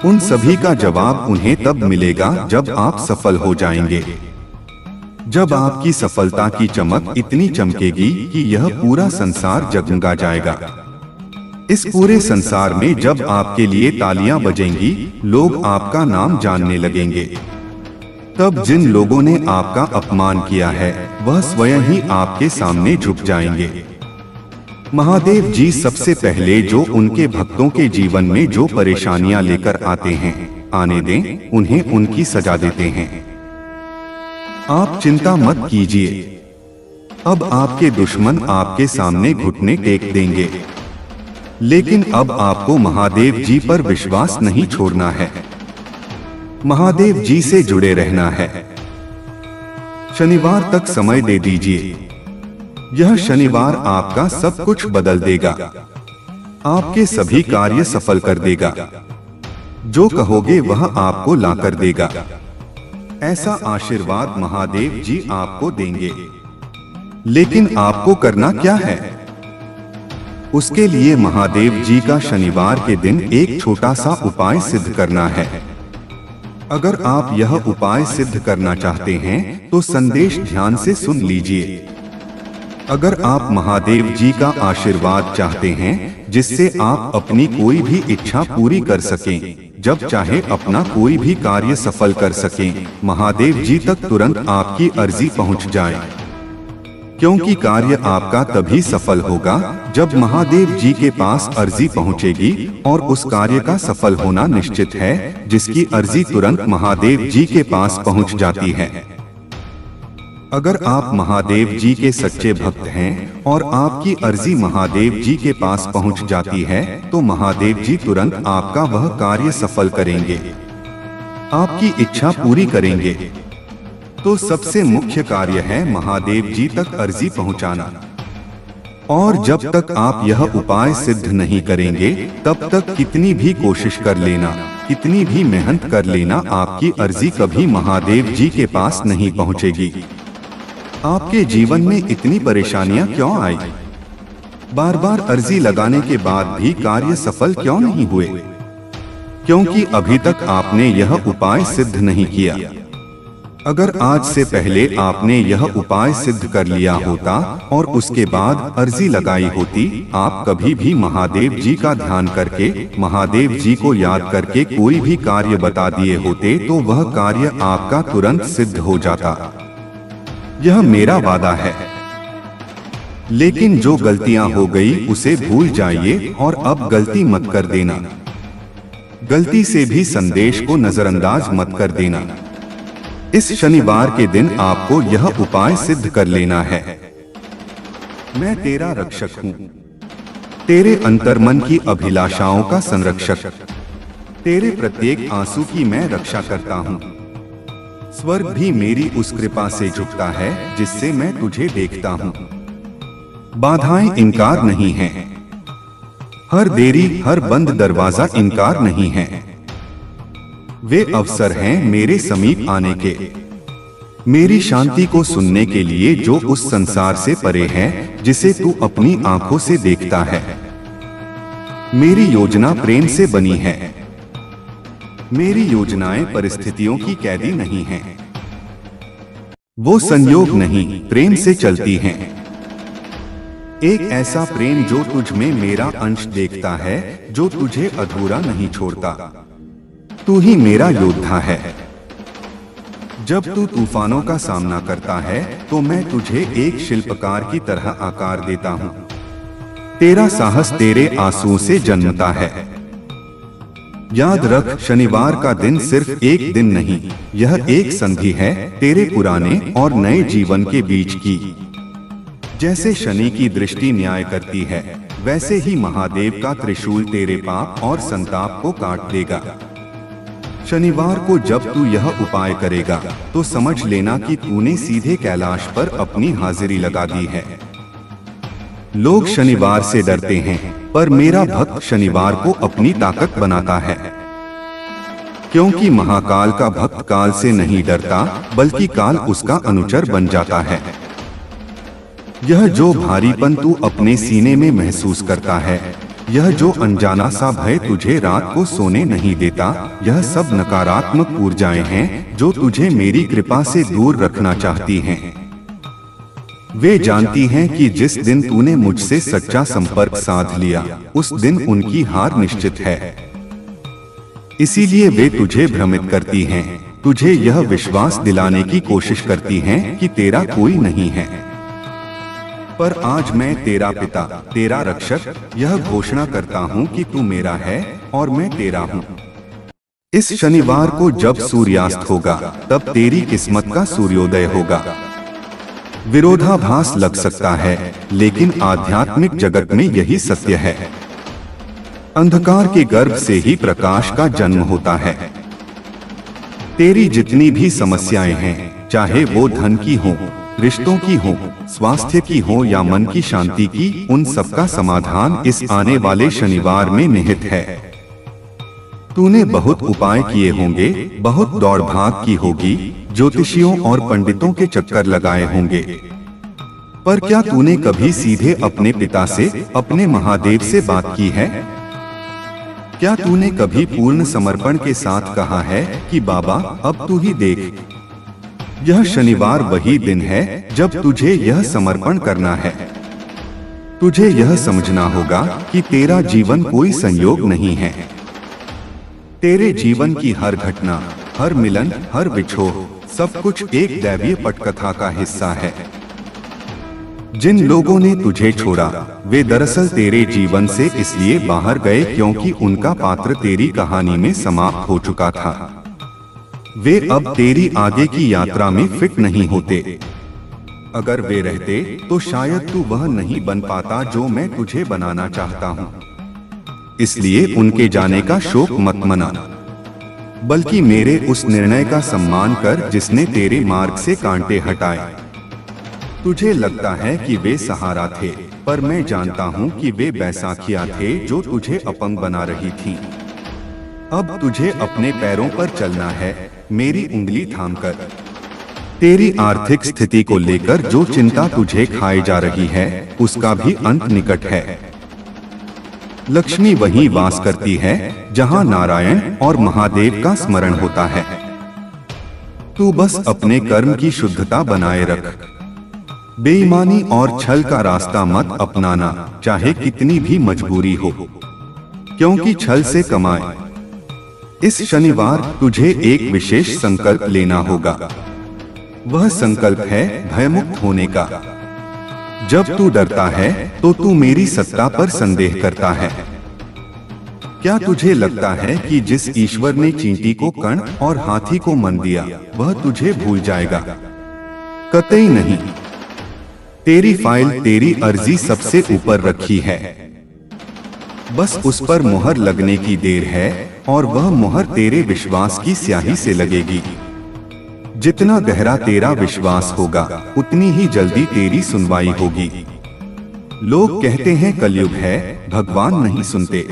उन सभी का जवाब उन्हें तब मिलेगा जब आप सफल हो जाएंगे, जब आपकी सफलता की चमक इतनी चमकेगी कि यह पूरा संसार जगमगा जाएगा। इस पूरे संसार में जब आपके लिए तालियां बजेंगी, लोग आपका नाम जानने लगेंगे। तब जिन लोगों ने आपका अपमान किया है वह स्वयं ही आपके सामने झुक जाएंगे। महादेव जी सबसे पहले जो उनके भक्तों के जीवन में जो परेशानियां लेकर आते हैं, आने दें, उन्हें उनकी सजा देते हैं। आप चिंता मत कीजिए, अब आपके दुश्मन आपके सामने घुटने टेक देंगे। लेकिन अब आपको महादेव जी पर विश्वास नहीं छोड़ना है, महादेव जी से जुड़े रहना है। शनिवार तक समय दे दीजिए, यह शनिवार आपका सब कुछ बदल देगा, आपके सभी कार्य सफल कर देगा। जो कहोगे वह आपको ला कर देगा। ऐसा आशीर्वाद महादेव जी आपको देंगे। लेकिन आपको करना क्या है? उसके लिए महादेव जी का शनिवार के दिन एक छोटा सा उपाय सिद्ध करना है। अगर आप यह उपाय सिद्ध करना चाहते हैं तो संदेश ध्यान से सुन लीजिए। अगर आप महादेव जी का आशीर्वाद चाहते हैं जिससे आप अपनी कोई भी इच्छा पूरी कर सकें, जब चाहे अपना कोई भी कार्य सफल कर सकें, महादेव जी तक तुरंत आपकी अर्जी पहुंच जाए, क्योंकि कार्य आपका तभी सफल होगा जब महादेव जी के पास अर्जी पहुंचेगी, और उस कार्य का सफल होना निश्चित है जिसकी अर्जी तुरंत महादेव जी के पास पहुंच जाती है। अगर आप महादेव जी के सच्चे भक्त हैं और आपकी अर्जी महादेव जी के पास पहुंच जाती है तो महादेव जी तुरंत आपका वह कार्य सफल करेंगे, आपकी इच्छा पूरी करेंगे। तो सबसे मुख्य कार्य है महादेव जी तक अर्जी पहुंचाना। और जब तक आप यह उपाय सिद्ध नहीं करेंगे तब तक कितनी भी कोशिश कर लेना, कितनी भी मेहनत कर लेना, आपकी अर्जी कभी महादेव जी के पास नहीं पहुंचेगी। आपके जीवन में इतनी परेशानियां क्यों आई? बार बार अर्जी लगाने के बाद भी कार्य सफल क्यों नहीं हुए? क्योंकि अभी तक आपने यह उपाय सिद्ध नहीं किया। अगर आज से पहले आपने यह उपाय सिद्ध कर लिया होता और उसके बाद अर्जी लगाई होती, आप कभी भी महादेव जी का ध्यान करके, महादेव जी को याद करके कोई भी कार्य बता दिए होते तो वह कार्य आपका तुरंत सिद्ध हो जाता। यह मेरा वादा है। लेकिन जो गलतियां हो गई उसे भूल जाइए और अब गलती मत कर देना। गलती से भी संदेश को नजरअंदाज मत कर देना। इस शनिवार के दिन आपको यह उपाय सिद्ध कर लेना है। मैं तेरा रक्षक हूँ, तेरे अंतर्मन की अभिलाषाओं का संरक्षक, तेरे प्रत्येक आंसू की मैं रक्षा करता हूँ। स्वर्ग भी मेरी उस कृपा से झुकता है जिससे मैं तुझे देखता हूँ। बाधाएं इनकार नहीं है, हर देरी, हर बंद दरवाजा इनकार नहीं है। वे अवसर हैं मेरे समीप आने के, मेरी शांति को सुनने के लिए जो उस संसार से परे है जिसे तू अपनी आंखों से देखता है। मेरी योजना प्रेम से बनी है, मेरी योजनाएं परिस्थितियों की कैदी नहीं हैं। वो संयोग नहीं, प्रेम से चलती हैं। एक ऐसा प्रेम जो तुझ में मेरा अंश देखता है, जो तुझे अधूरा नहीं छोड़ता। तू ही मेरा योद्धा है। जब तू तूफानों का सामना करता है तो मैं तुझे एक शिल्पकार की तरह आकार देता हूँ। तेरा साहस तेरे आंसुओं से जन्मता है। याद रख, शनिवार का दिन सिर्फ एक दिन नहीं, यह एक संधि है तेरे पुराने और नए जीवन के बीच की। जैसे शनि की दृष्टि न्याय करती है, वैसे ही महादेव का त्रिशूल तेरे पाप और संताप को काट देगा। शनिवार को जब तू यह उपाय करेगा तो समझ लेना कि तूने सीधे कैलाश पर अपनी हाजिरी लगा दी है। लोग शनिवार से डरते हैं, पर मेरा भक्त शनिवार को अपनी ताकत बनाता है, क्योंकि महाकाल का भक्त काल से नहीं डरता, बल्कि काल उसका अनुचर बन जाता है। यह जो भारीपन तू अपने सीने में महसूस करता है, यह जो अनजाना सा भय तुझे रात को सोने नहीं देता, यह सब नकारात्मक ऊर्जाएं हैं जो तुझे मेरी कृपा से दूर रखना चाहती हैं। वे जानती हैं कि जिस दिन तूने मुझसे सच्चा संपर्क साध लिया, उस दिन उनकी हार निश्चित है। इसीलिए वे तुझे भ्रमित करती हैं, तुझे यह विश्वास दिलाने की कोशिश करती हैं कि तेरा कोई नहीं है। पर आज मैं तेरा पिता, तेरा रक्षक, यह घोषणा करता हूँ कि तू मेरा है और मैं तेरा हूँ। इस शनिवार को जब सूर्यास्त होगा, तब तेरी किस्मत का सूर्योदय होगा। विरोधाभास लग सकता है, लेकिन आध्यात्मिक जगत में यही सत्य है। अंधकार के गर्भ से ही प्रकाश का जन्म होता है। तेरी जितनी भी समस्याएं हैं, चाहे वो धन की हो, रिश्तों की हो, स्वास्थ्य की हो या मन की शांति की, उन सबका समाधान इस आने वाले शनिवार में निहित है। तूने बहुत उपाय किए होंगे, बहुत दौड़ भाग की होगी, ज्योतिषियों और पंडितों के चक्कर लगाए होंगे, पर क्या तूने कभी सीधे अपने पिता से, अपने महादेव से बात की है? क्या तूने कभी पूर्ण समर्पण के साथ कहा है कि बाबा अब तू ही देख? यह शनिवार वही दिन है जब तुझे यह समर्पण करना है। तुझे यह समझना होगा कि तेरा जीवन कोई संयोग नहीं है। तेरे जीवन की हर घटना, हर मिलन, हर विछोह, सब कुछ एक दैवीय पटकथा का हिस्सा है। जिन लोगों ने तुझे छोड़ा, वे दरअसल तेरे जीवन से इसलिए बाहर गए क्योंकि उनका पात्र तेरी कहानी में समाप्त हो चुका था। वे अब तेरी आगे की यात्रा में फिट नहीं होते। अगर वे रहते तो शायद तू वह नहीं बन पाता जो मैं तुझे बनाना चाहता हूँ। इसलिए उनके जाने का शोक मत मना, बल्कि मेरे उस निर्णय का सम्मान कर जिसने तेरे मार्ग से कांटे हटाए। तुझे लगता है कि वे सहारा थे, पर मैं जानता हूँ कि वे बैसाखियाँ थे जो तुझे अपंग बना रही थी। अब तुझे अपने पैरों पर चलना है, मेरी उंगली थामकर। तेरी आर्थिक स्थिति को लेकर जो चिंता तुझे खाई जा रही है, उसका भी अंत निकट है। लक्ष्मी वहीं वास करती है जहां नारायण और महादेव का स्मरण होता है। तू बस अपने कर्म की शुद्धता बनाए रख। बेईमानी और छल का रास्ता मत अपनाना, चाहे कितनी भी मजबूरी हो, क्योंकि छल से कमाए। इस शनिवार तुझे एक विशेष संकल्प लेना होगा। वह संकल्प है भयमुक्त होने का। जब तू डरता है तो तू मेरी सत्ता पर संदेह करता है। क्या तुझे लगता है कि जिस ईश्वर ने चींटी को कण और हाथी को मन दिया, वह तुझे भूल जाएगा? कतई नहीं। तेरी फाइल, तेरी अर्जी सबसे ऊपर रखी है। बस उस पर मुहर लगने की देर है, और वह मुहर तेरे विश्वास की स्याही से लगेगी। जितना गहरा तेरा विश्वास होगा, उतनी ही जल्दी तेरी सुनवाई होगी। लोग कहते हैं कलयुग है, भगवान नहीं सुनते।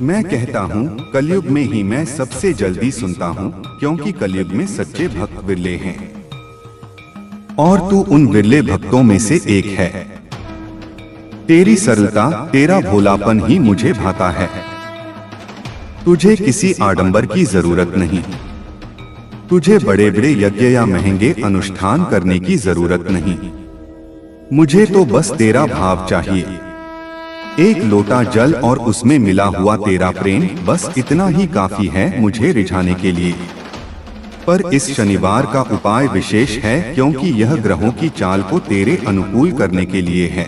मैं कहता हूँ कलयुग में ही मैं सबसे जल्दी सुनता हूँ, क्योंकि कलयुग में सच्चे भक्त विरले हैं, और तू उन विरले भक्तों में से एक है। तेरी सरलता, तेरा भोलापन ही मुझे भाता है। तुझे किसी आडंबर की जरूरत नहीं। तुझे बड़े बड़े यज्ञ या महंगे अनुष्ठान करने की जरूरत नहीं। मुझे तो बस तेरा भाव चाहिए। एक लोटा जल और उसमें मिला हुआ तेरा प्रेम, बस इतना ही काफी है मुझे रिझाने के लिए। पर इस शनिवार का उपाय विशेष है, क्योंकि यह ग्रहों की चाल को तेरे अनुकूल करने के लिए है।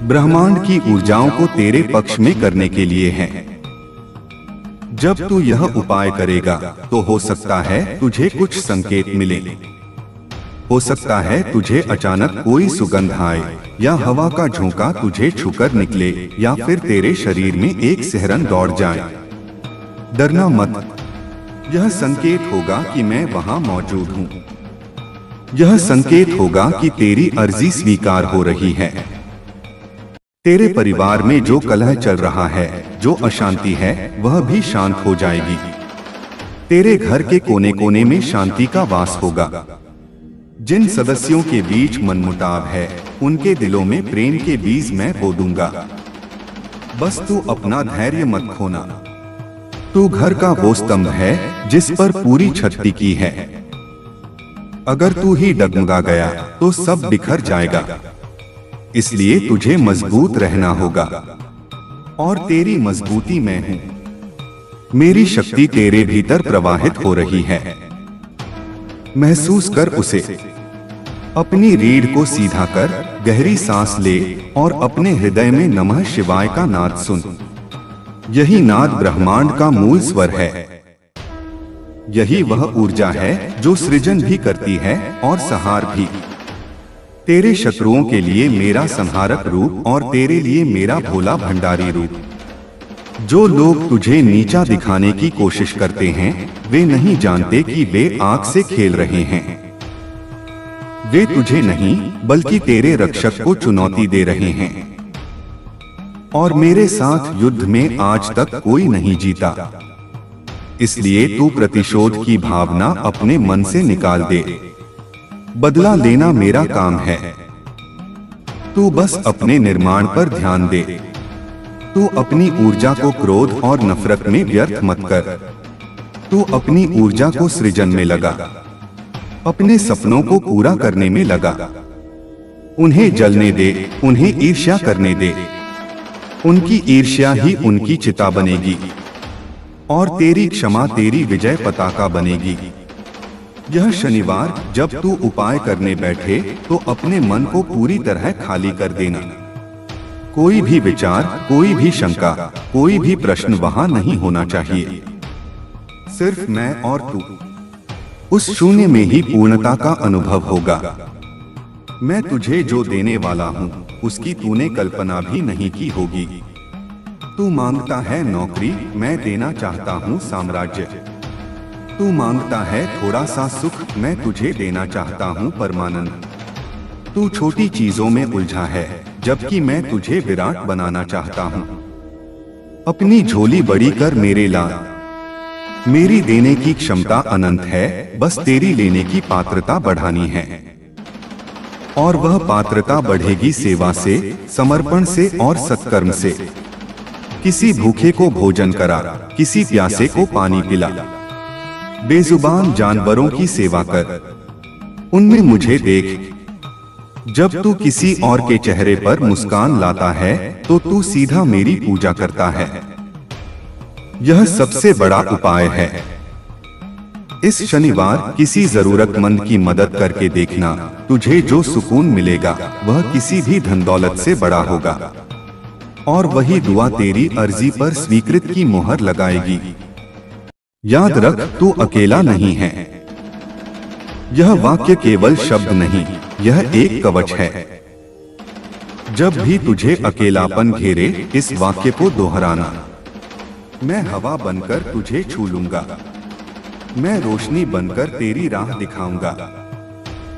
ब्रह्मांड की ऊर्जाओं को तेरे पक्ष में करने के लिए है। जब तू यह उपाय करेगा तो हो सकता है तुझे कुछ संकेत मिले। हो सकता है तुझे अचानक कोई सुगंध आए, या हवा का झोंका तुझे छूकर निकले, या फिर तेरे शरीर में एक सिहरन दौड़ जाए। डरना मत। यह संकेत होगा कि मैं वहां मौजूद हूँ। यह संकेत होगा कि तेरी अर्जी स्वीकार हो रही है। तेरे परिवार में जो कलह चल रहा है, जो अशांति है, वह भी शांत हो जाएगी। तेरे घर के कोने कोने में शांति का वास होगा। जिन सदस्यों के बीच मनमुटाव है, उनके दिलों में प्रेम के बीज मैं बो दूंगा। बस तू अपना धैर्य मत खोना। तू घर का वो स्तंभ है जिस पर पूरी छत टिकी है। अगर तू ही डगमगा गया तो सब बिखर जाएगा। इसलिए तुझे मजबूत रहना होगा, और तेरी मजबूती मैं हूं। मेरी शक्ति तेरे भीतर प्रवाहित हो रही है। महसूस कर उसे। अपनी रीढ़ को सीधा कर गहरी सांस ले और अपने हृदय में नमः शिवाय का नाद सुन। यही नाद ब्रह्मांड का मूल स्वर है। यही वह ऊर्जा है जो सृजन भी करती है और संहार भी। तेरे शत्रुओं के लिए मेरा संहारक रूप, और तेरे लिए मेरा भोला भंडारी रूप। जो लोग तुझे नीचा दिखाने की कोशिश करते हैं, वे नहीं जानते कि वे आग से खेल रहे हैं। वे तुझे नहीं, बल्कि तेरे रक्षक को चुनौती दे रहे हैं। और मेरे साथ युद्ध में आज तक कोई नहीं जीता। इसलिए तू प्रतिशोध की भावना अपने मन से निकाल दे। बदला लेना मेरा काम है। तू बस अपने निर्माण पर ध्यान दे। तू अपनी ऊर्जा को क्रोध और नफरत में व्यर्थ मत कर। तू अपनी ऊर्जा को सृजन में लगा, अपने सपनों को पूरा करने में लगा। उन्हें जलने दे, उन्हें ईर्ष्या करने दे। उनकी ईर्ष्या ही उनकी चिता बनेगी और तेरी क्षमा तेरी विजय पताका बनेगी। यह शनिवार जब तू उपाय करने बैठे तो अपने मन को पूरी तरह खाली कर देना। कोई भी विचार, कोई भी शंका, कोई भी प्रश्न वहां नहीं होना चाहिए। सिर्फ मैं और तू। उस शून्य में ही पूर्णता का अनुभव होगा। मैं तुझे जो देने वाला हूँ उसकी तूने कल्पना भी नहीं की होगी। तू मांगता है नौकरी, मैं देना चाहता हूँ साम्राज्य। तू मांगता है थोड़ा सा सुख, मैं तुझे देना चाहता हूँ परमानंद। तू छोटी चीजों में उलझा है जबकि मैं तुझे विराट बनाना चाहता हूँ। अपनी झोली बड़ी कर मेरे ला। मेरी देने की क्षमता अनंत है, बस तेरी लेने की पात्रता बढ़ानी है। और वह पात्रता बढ़ेगी सेवा से, समर्पण से और सत्कर्म से। किसी भूखे को भोजन करा, किसी प्यासे को पानी पिला। बेजुबान जानवरों की सेवा कर, उनमें मुझे देख। जब तू किसी और के चेहरे पर मुस्कान लाता है तो तू सीधा मेरी पूजा करता है। यह सबसे बड़ा उपाय है। इस शनिवार किसी जरूरतमंद की मदद करके देखना। तुझे जो सुकून मिलेगा वह किसी भी धन दौलत से बड़ा होगा और वही दुआ तेरी अर्जी पर स्वीकृत की मोहर लगाएगी। याद रख, तू अकेला नहीं है। यह वाक्य केवल शब्द नहीं, यह एक कवच है। जब भी तुझे अकेलापन घेरे इस वाक्य को दोहराना। मैं हवा बनकर तुझे छू लूंगा। मैं रोशनी बनकर तेरी राह दिखाऊंगा।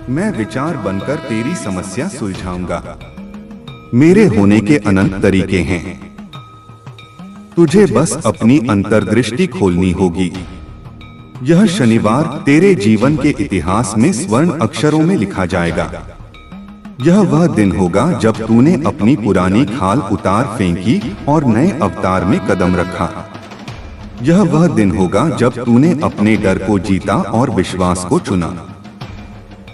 मैं विचार बनकर तेरी समस्या सुलझाऊंगा। मेरे होने के अनंत तरीके हैं। तुझे बस अपनी अंतर्दृष्टि खोलनी होगी। यह शनिवार तेरे जीवन के इतिहास में स्वर्ण अक्षरों में लिखा जाएगा। यह वह दिन होगा जब तूने अपनी पुरानी खाल उतार फेंकी और नए अवतार में कदम रखा। यह वह दिन होगा जब तूने अपने डर को जीता और विश्वास को चुना।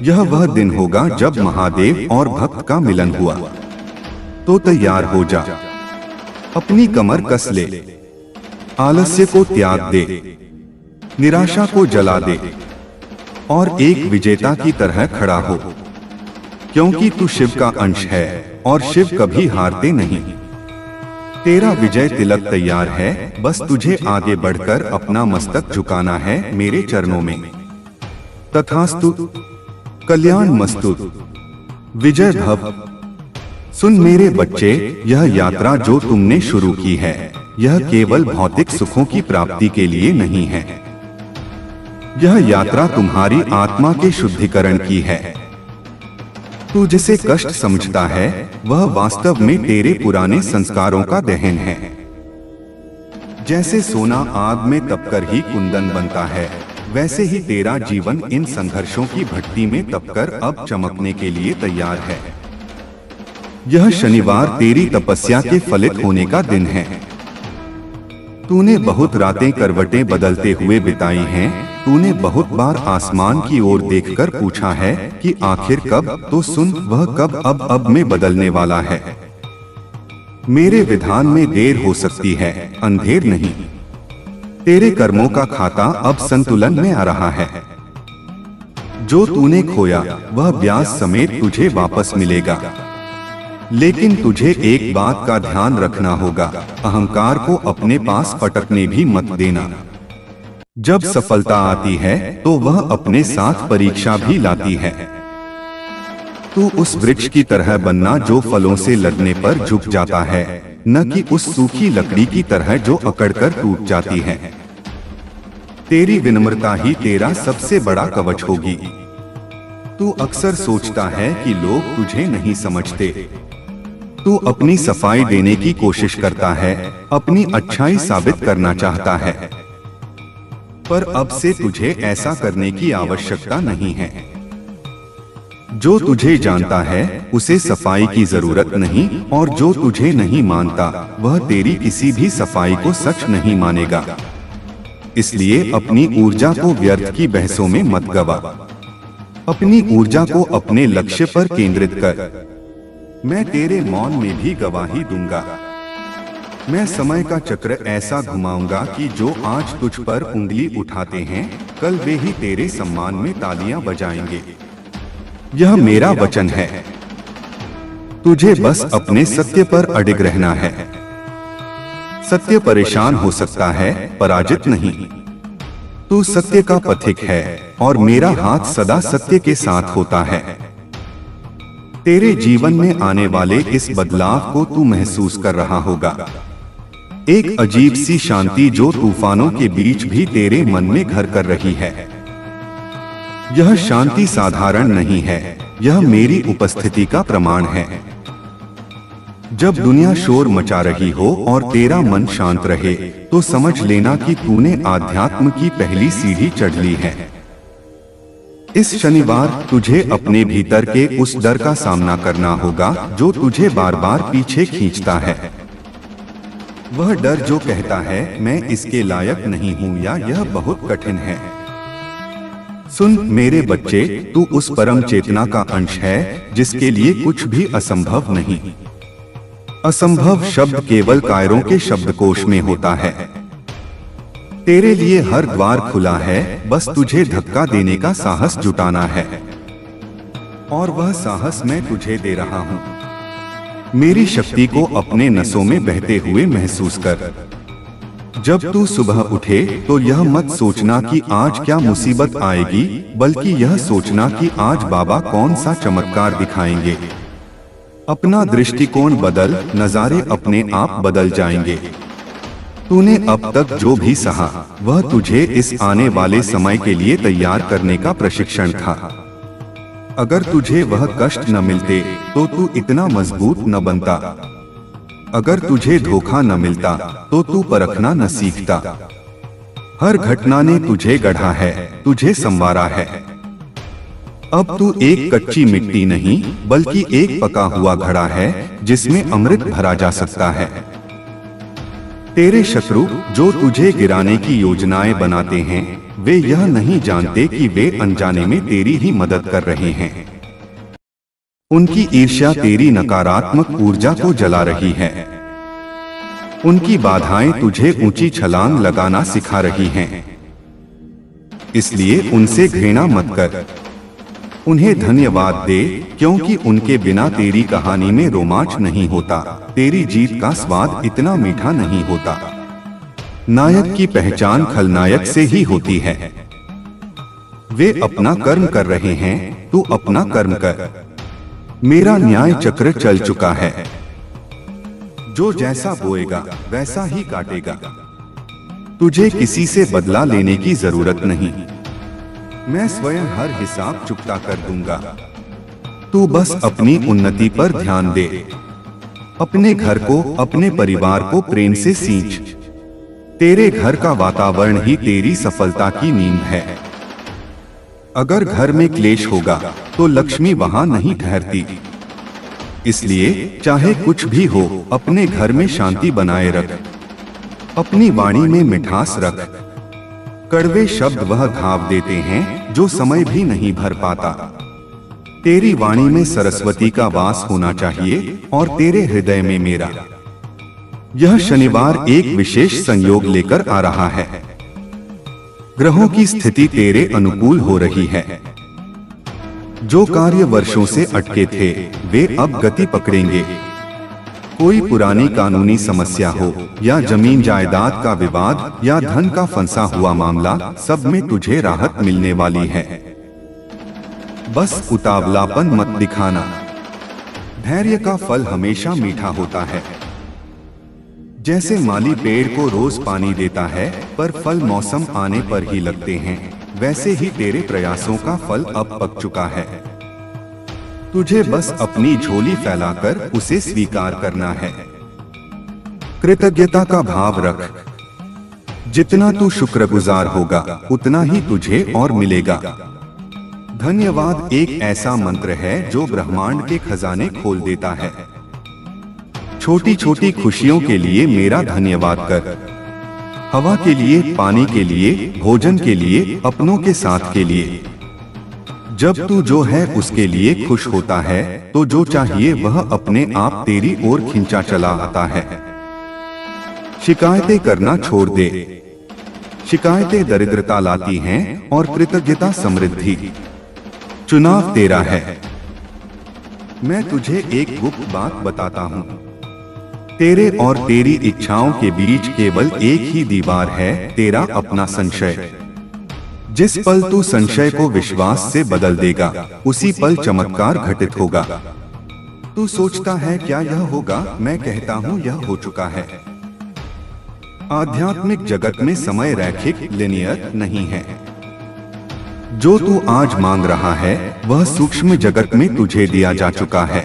यह वह दिन होगा जब महादेव और भक्त का मिलन हुआ। तो तैयार हो जा, अपनी कमर कस ले, आलस्य को त्याग दे, निराशा को जला दे और एक विजेता की तरह खड़ा हो, क्योंकि तू शिव का अंश है और शिव कभी हारते नहीं। तेरा विजय तिलक तैयार है, बस तुझे आगे बढ़कर अपना मस्तक झुकाना है मेरे चरणों में। तथास्तु, कल्याण मस्तु, विजय भव। सुन मेरे बच्चे, यह यात्रा जो तुमने शुरू की है यह केवल भौतिक सुखों की प्राप्ति के लिए नहीं है। यह यात्रा तुम्हारी आत्मा के शुद्धिकरण की है। तू जिसे कष्ट समझता है वह वास्तव में तेरे पुराने संस्कारों का दहन है। जैसे सोना आग में तपकर ही कुंदन बनता है, वैसे ही तेरा जीवन इन संघर्षों की भट्टी में तपकर अब चमकने के लिए तैयार है। यह शनिवार तेरी तपस्या के फलित होने का दिन है। तूने बहुत रातें करवटें बदलते हुए बिताई हैं। तूने बहुत बार आसमान की ओर देखकर पूछा है कि आखिर कब, तो सुन, वह कब अब में बदलने वाला है। मेरे विधान में देर हो सकती है, अंधेर नहीं। तेरे कर्मों का खाता अब संतुलन में आ रहा है। जो तूने खोया वह ब्याज समेत तुझे वापस मिलेगा। लेकिन तुझे एक बात का ध्यान रखना होगा, अहंकार को अपने पास पटकने भी मत देना। जब सफलता आती है तो वह अपने साथ परीक्षा भी लाती है। तू उस वृक्ष की तरह बनना जो फलों से लगने पर झुक जाता है, न कि उस सूखी लकड़ी की तरह जो अकड़कर टूट जाती है। तेरी विनम्रता ही तेरा सबसे बड़ा कवच होगी। तू अक्सर सोचता है कि लोग तुझे नहीं समझते। तू अपनी सफाई देने की कोशिश करता है, अपनी अच्छाई साबित करना चाहता है, पर अब से तुझे ऐसा करने की आवश्यकता नहीं है। जो तुझे जानता है उसे सफाई की जरूरत नहीं, और जो तुझे नहीं मानता वह तेरी किसी भी सफाई को सच नहीं मानेगा। इसलिए अपनी ऊर्जा को व्यर्थ की बहसों में मत गवा। अपनी ऊर्जा को अपने लक्ष्य पर केंद्रित कर। मैं तेरे मौन में भी गवाही दूंगा। मैं समय का चक्र ऐसा घुमाऊंगा कि जो आज तुझ पर उंगली उठाते हैं कल वे ही तेरे सम्मान में तालियां बजाएंगे। यह मेरा वचन है। तुझे बस अपने सत्य पर अडिग रहना है। सत्य परेशान हो सकता है, पराजित नहीं। तू सत्य का पथिक है और मेरा हाथ सदा सत्य के साथ होता है। तेरे जीवन में आने वाले इस बदलाव को तू महसूस कर रहा होगा। एक अजीब सी शांति जो तूफानों के बीच भी तेरे मन में घर कर रही है। यह शांति साधारण नहीं है, यह मेरी उपस्थिति का प्रमाण है। जब दुनिया शोर मचा रही हो और तेरा मन शांत रहे तो समझ लेना कि तूने आध्यात्म की पहली सीढ़ी चढ़ ली है। इस शनिवार तुझे अपने भीतर के उस डर का सामना करना होगा जो तुझे बार बार पीछे खींचता है। वह डर जो कहता है मैं इसके लायक नहीं हूं या यह बहुत कठिन है। सुन मेरे बच्चे, तू उस परम चेतना का अंश है जिसके लिए कुछ भी असंभव नहीं। असंभव शब्द केवल कायरों के शब्दकोश में होता है। तेरे लिए हर द्वार खुला है, बस तुझे धक्का देने का साहस जुटाना है। और वह साहस मैं तुझे दे रहा हूं। मेरी शक्ति को अपने नसों में बहते हुए महसूस कर। जब तू सुबह उठे तो यह मत सोचना कि आज क्या मुसीबत आएगी, बल्कि यह सोचना कि आज बाबा कौन सा चमत्कार दिखाएंगे। अपना दृष्टिकोण बदल, नजारे अपने आप बदल जाएंगे। तूने अब तक जो भी सहा वह तुझे इस आने वाले समय के लिए तैयार करने का प्रशिक्षण था। अगर तुझे वह कष्ट न मिलते तो तू इतना मजबूत न बनता। अगर तुझे धोखा न मिलता तो तू परखना न सीखता। हर घटना ने तुझे गढ़ा है, तुझे संवारा है। अब तू एक कच्ची मिट्टी नहीं बल्कि एक पका हुआ घड़ा है जिसमें अमृत भरा जा सकता है। तेरे शत्रु जो तुझे गिराने की योजनाएं बनाते हैं वे यह नहीं जानते कि वे अनजाने में तेरी ही मदद कर रहे हैं। उनकी ईर्ष्या तेरी नकारात्मक ऊर्जा को जला रही है। उनकी बाधाएं तुझे ऊंची छलांग लगाना सिखा रही हैं। इसलिए उनसे घृणा मत कर। उन्हें धन्यवाद दे, क्योंकि उनके बिना तेरी कहानी में रोमांच नहीं होता, तेरी जीत का स्वाद इतना मीठा नहीं होता। नायक की पहचान खलनायक से ही होती है। वे अपना कर्म कर रहे हैं, तू अपना कर्म कर। मेरा न्याय चक्र चल चुका है। जो जैसा बोएगा वैसा ही काटेगा। तुझे किसी से बदला लेने की जरूरत नहीं। मैं स्वयं हर हिसाब चुकता कर दूंगा। तू बस अपनी उन्नति पर ध्यान दे। अपने घर को, अपने परिवार को प्रेम से सींच। तेरे घर का वातावरण ही तेरी सफलता की नींव है। अगर घर में क्लेश होगा तो लक्ष्मी वहां नहीं ठहरती। इसलिए चाहे कुछ भी हो, अपने घर में शांति बनाए रख। अपनी वाणी में मिठास रख। कड़वे शब्द वह घाव देते हैं जो समय भी नहीं भर पाता। तेरी वाणी में सरस्वती का वास होना चाहिए और तेरे हृदय में मेरा। यह शनिवार एक विशेष संयोग लेकर आ रहा है। ग्रहों की स्थिति तेरे अनुकूल हो रही है। जो कार्य वर्षों से अटके थे वे अब गति पकड़ेंगे। कोई पुरानी कानूनी समस्या हो या जमीन जायदाद का विवाद या धन का फंसा हुआ मामला, सब में तुझे राहत मिलने वाली है। बस उतावलापन मत दिखाना। धैर्य का फल हमेशा मीठा होता है। जैसे माली पेड़ को रोज पानी देता है पर फल मौसम आने पर ही लगते हैं, वैसे ही तेरे प्रयासों का फल अब पक चुका है। तुझे बस अपनी झोली फैलाकर उसे स्वीकार करना है। कृतज्ञता का भाव रख। जितना तू शुक्रगुजार होगा उतना ही तुझे और मिलेगा। धन्यवाद एक ऐसा मंत्र है जो ब्रह्मांड के खजाने खोल देता है। छोटी छोटी खुशियों के लिए मेरा धन्यवाद कर। हवा के लिए, पानी के लिए, भोजन के लिए, अपनों के साथ के लिए। जब तू जो है उसके लिए खुश होता है तो जो चाहिए वह अपने आप तेरी ओर खिंचा चला आता है। शिकायतें करना छोड़ दे। शिकायतें दरिद्रता लाती हैं और कृतज्ञता समृद्धि। चुनाव तेरा है। मैं तुझे एक गुप्त बात बताता हूँ। तेरे और तेरी इच्छाओं के बीच केवल एक ही दीवार है, तेरा अपना संशय। जिस पल तू संशय को विश्वास से बदल देगा, उसी पल चमत्कार घटित होगा। तू सोचता है क्या यह होगा? मैं कहता हूँ यह हो चुका है। आध्यात्मिक जगत में समय रैखिक लिनियर नहीं है। जो तू आज मांग रहा है वह सूक्ष्म जगत में तुझे दिया जा चुका है।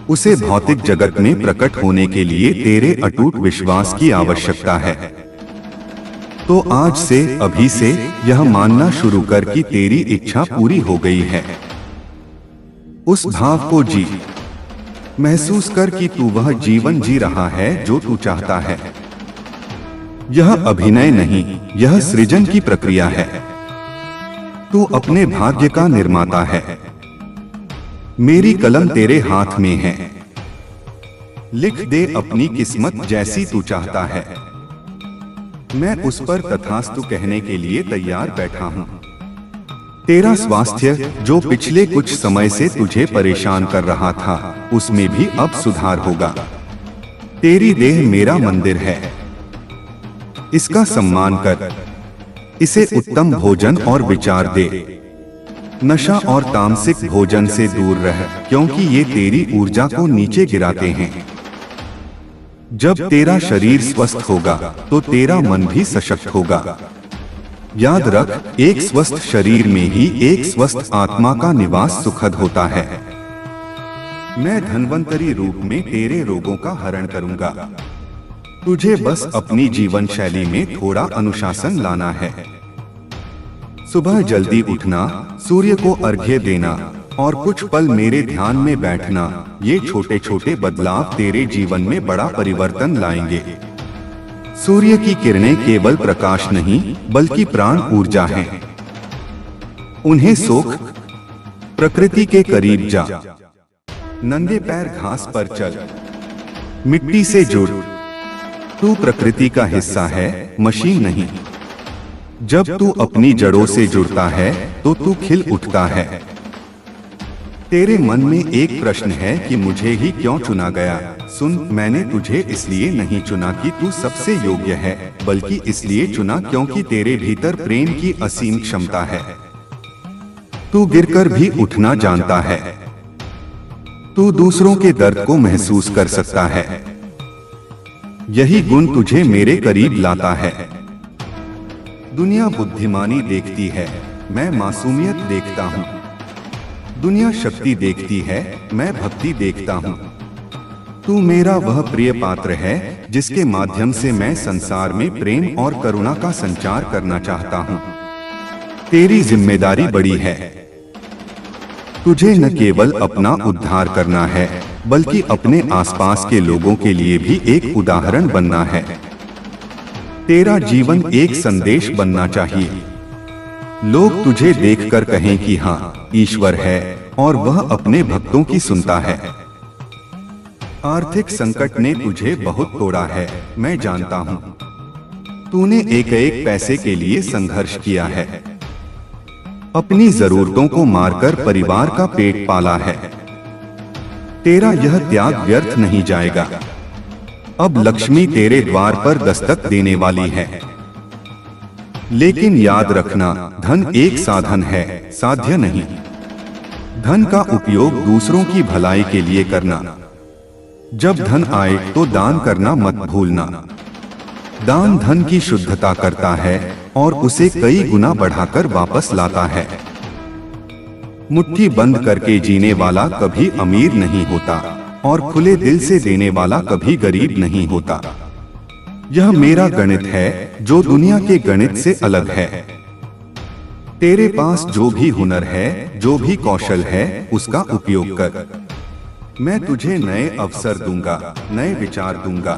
उसे भौतिक जगत में प्रकट होने के लिए तेरे अटूट विश्वास की आवश्यकता है। तो आज से, अभी से यह मानना शुरू कर कि तेरी इच्छा पूरी हो गई है। उस भाव को जी। महसूस कर कि तू वह जीवन जी रहा है जो तू चाहता है। यह अभिनय नहीं, यह सृजन की प्रक्रिया है। तू अपने भाग्य का निर्माता है। मेरी कलम तेरे हाथ में है। लिख दे अपनी किस्मत जैसी तू चाहता है। मैं उस पर तथास्तु कहने के लिए तैयार बैठा हूँ। तेरा स्वास्थ्य जो पिछले कुछ समय से तुझे परेशान कर रहा था, उसमें भी अब सुधार होगा। तेरी देह मेरा मंदिर है। इसका सम्मान कर। इसे उत्तम भोजन और विचार दे। नशा और तामसिक भोजन से दूर रह, क्योंकि ये तेरी ऊर्जा को नीचे गिराते हैं। जब तेरा शरीर स्वस्थ होगा तो तेरा मन भी सशक्त होगा। याद रख, एक स्वस्थ शरीर में ही एक स्वस्थ आत्मा का निवास सुखद होता है। मैं धन्वंतरी रूप में तेरे रोगों का हरण करूंगा। तुझे बस अपनी जीवन शैली में थोड़ा अनुशासन लाना है। सुबह जल्दी उठना, सूर्य को अर्घ्य देना और कुछ पल मेरे ध्यान में बैठना, ये छोटे छोटे बदलाव तेरे जीवन में बड़ा परिवर्तन लाएंगे। सूर्य की किरणें केवल प्रकाश नहीं बल्कि प्राण ऊर्जा हैं। उन्हें सोख। प्रकृति के करीब जा। नंगे पैर घास पर चल। मिट्टी से जुड़। तू प्रकृति का हिस्सा है, मशीन नहीं। जब तू अपनी जड़ों से जुड़ता है तो तू खिल उठता है। तेरे मन में एक प्रश्न है कि मुझे ही क्यों चुना गया? सुन, मैंने तुझे इसलिए नहीं चुना कि तू सबसे योग्य है, बल्कि इसलिए चुना क्योंकि तेरे भीतर प्रेम की असीम क्षमता है। तू गिरकर भी उठना जानता है। तू दूसरों के दर्द को महसूस कर सकता है। यही गुण तुझे मेरे करीब लाता है। दुनिया बुद्धिमानी देखती है, मैं मासूमियत देखता हूँ। दुनिया शक्ति देखती है, मैं भक्ति देखता हूँ। तू मेरा वह प्रिय पात्र है जिसके माध्यम से मैं संसार में प्रेम और करुणा का संचार करना चाहता हूँ। तेरी जिम्मेदारी बड़ी है। तुझे न केवल अपना उद्धार करना है, बल्कि अपने आसपास के लोगों के लिए भी एक उदाहरण बनना है। तेरा जीवन एक संदेश बनना चाहिए। लोग तुझे देखकर कहें कि हाँ, ईश्वर है और वह अपने भक्तों की सुनता है। आर्थिक संकट ने तुझे बहुत तोड़ा है, मैं जानता हूँ। तूने एक एक पैसे के लिए संघर्ष किया है। अपनी जरूरतों को मारकर परिवार का पेट पाला है। तेरा यह त्याग व्यर्थ नहीं जाएगा। अब लक्ष्मी तेरे द्वार पर दस्तक देने वाली है। लेकिन याद रखना, धन एक साधन है, साध्य नहीं। धन का उपयोग दूसरों की भलाई के लिए करना। जब धन आए तो दान करना मत भूलना। दान धन की शुद्धता करता है और उसे कई गुना बढ़ाकर वापस लाता है। मुट्ठी बंद करके जीने वाला कभी अमीर नहीं होता और खुले दिल से देने वाला कभी गरीब नहीं होता। यह मेरा गणित है जो दुनिया के गणित से अलग है। तेरे पास जो भी हुनर है, जो भी कौशल है, उसका उपयोग कर। मैं तुझे नए अवसर दूंगा, नए विचार दूंगा।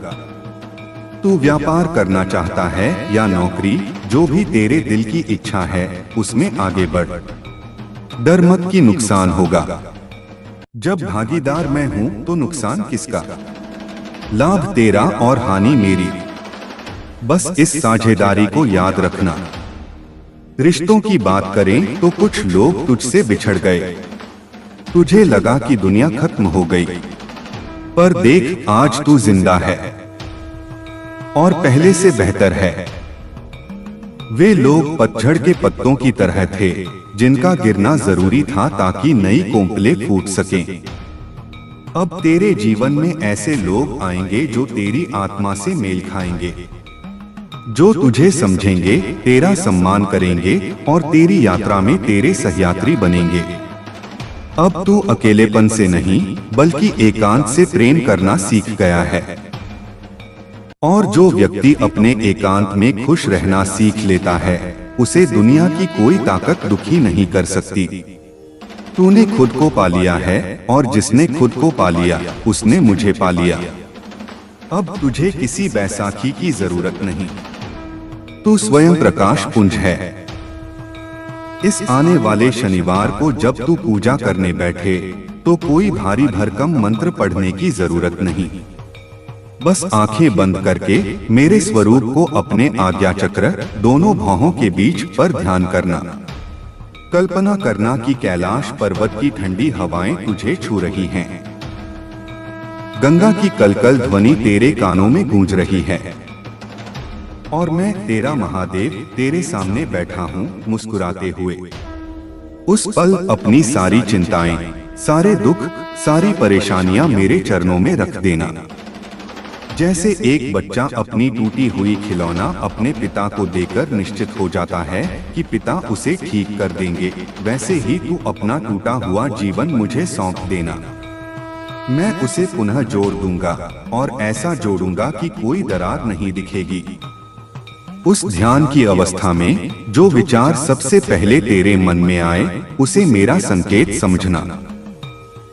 तू व्यापार करना चाहता है या नौकरी, जो भी तेरे दिल की इच्छा है उसमें आगे बढ़। डर मत कि नुकसान होगा। जब भागीदार मैं हूं तो नुकसान किसका? लाभ तेरा और हानि मेरी। बस इस साझेदारी को याद रखना। रिश्तों की बात करें तो कुछ लोग तुझसे बिछड़ गए। तुझे लगा कि दुनिया खत्म हो गई, पर देख आज तू जिंदा है और पहले से बेहतर है। वे लोग पतझड़ के पत्तों की तरह थे, जिनका गिरना जरूरी था ताकि नई कोंपले फूट सकें। अब तेरे जीवन में ऐसे लोग आएंगे जो तेरी आत्मा से मेल खाएंगे, जो तुझे समझेंगे, तेरा सम्मान करेंगे और तेरी यात्रा में तेरे सहयात्री बनेंगे। अब तू अकेलेपन से नहीं बल्कि एकांत से प्रेम करना सीख गया है। और जो व्यक्ति अपने एकांत में खुश रहना सीख लेता है, उसे दुनिया की कोई ताकत दुखी नहीं कर सकती। तूने खुद को पा लिया है और जिसने खुद को पा लिया उसने मुझे पा लिया। अब तुझे किसी बैसाखी की जरूरत नहीं। तू स्वयं प्रकाश पुंज है। इस आने वाले शनिवार को जब तू पूजा करने बैठे तो कोई भारी भरकम मंत्र पढ़ने की जरूरत नहीं। बस आंखें बंद करके मेरे स्वरूप को अपने आज्ञा चक्र दोनों भौहों के बीच पर ध्यान करना। कल्पना करना कि कैलाश पर्वत की ठंडी हवाएं तुझे छू रही हैं। गंगा की कलकल ध्वनि तेरे कानों में गूंज रही है और मैं तेरा महादेव तेरे सामने बैठा हूँ मुस्कुराते हुए। उस पल अपनी सारी चिंताएं, सारे दुख, सारी परेशानियां मेरे चरणों में रख देना। जैसे एक बच्चा अपनी टूटी हुई खिलौना अपने पिता को देकर निश्चित हो जाता है कि पिता उसे ठीक कर देंगे, वैसे ही तू अपना टूटा हुआ जीवन मुझे सौंप देना। मैं उसे पुनः जोड़ दूंगा और ऐसा जोड़ूंगा कि कोई दरार नहीं दिखेगी। उस ध्यान की अवस्था में जो विचार सबसे पहले तेरे मन में आए, उसे मेरा संकेत समझना।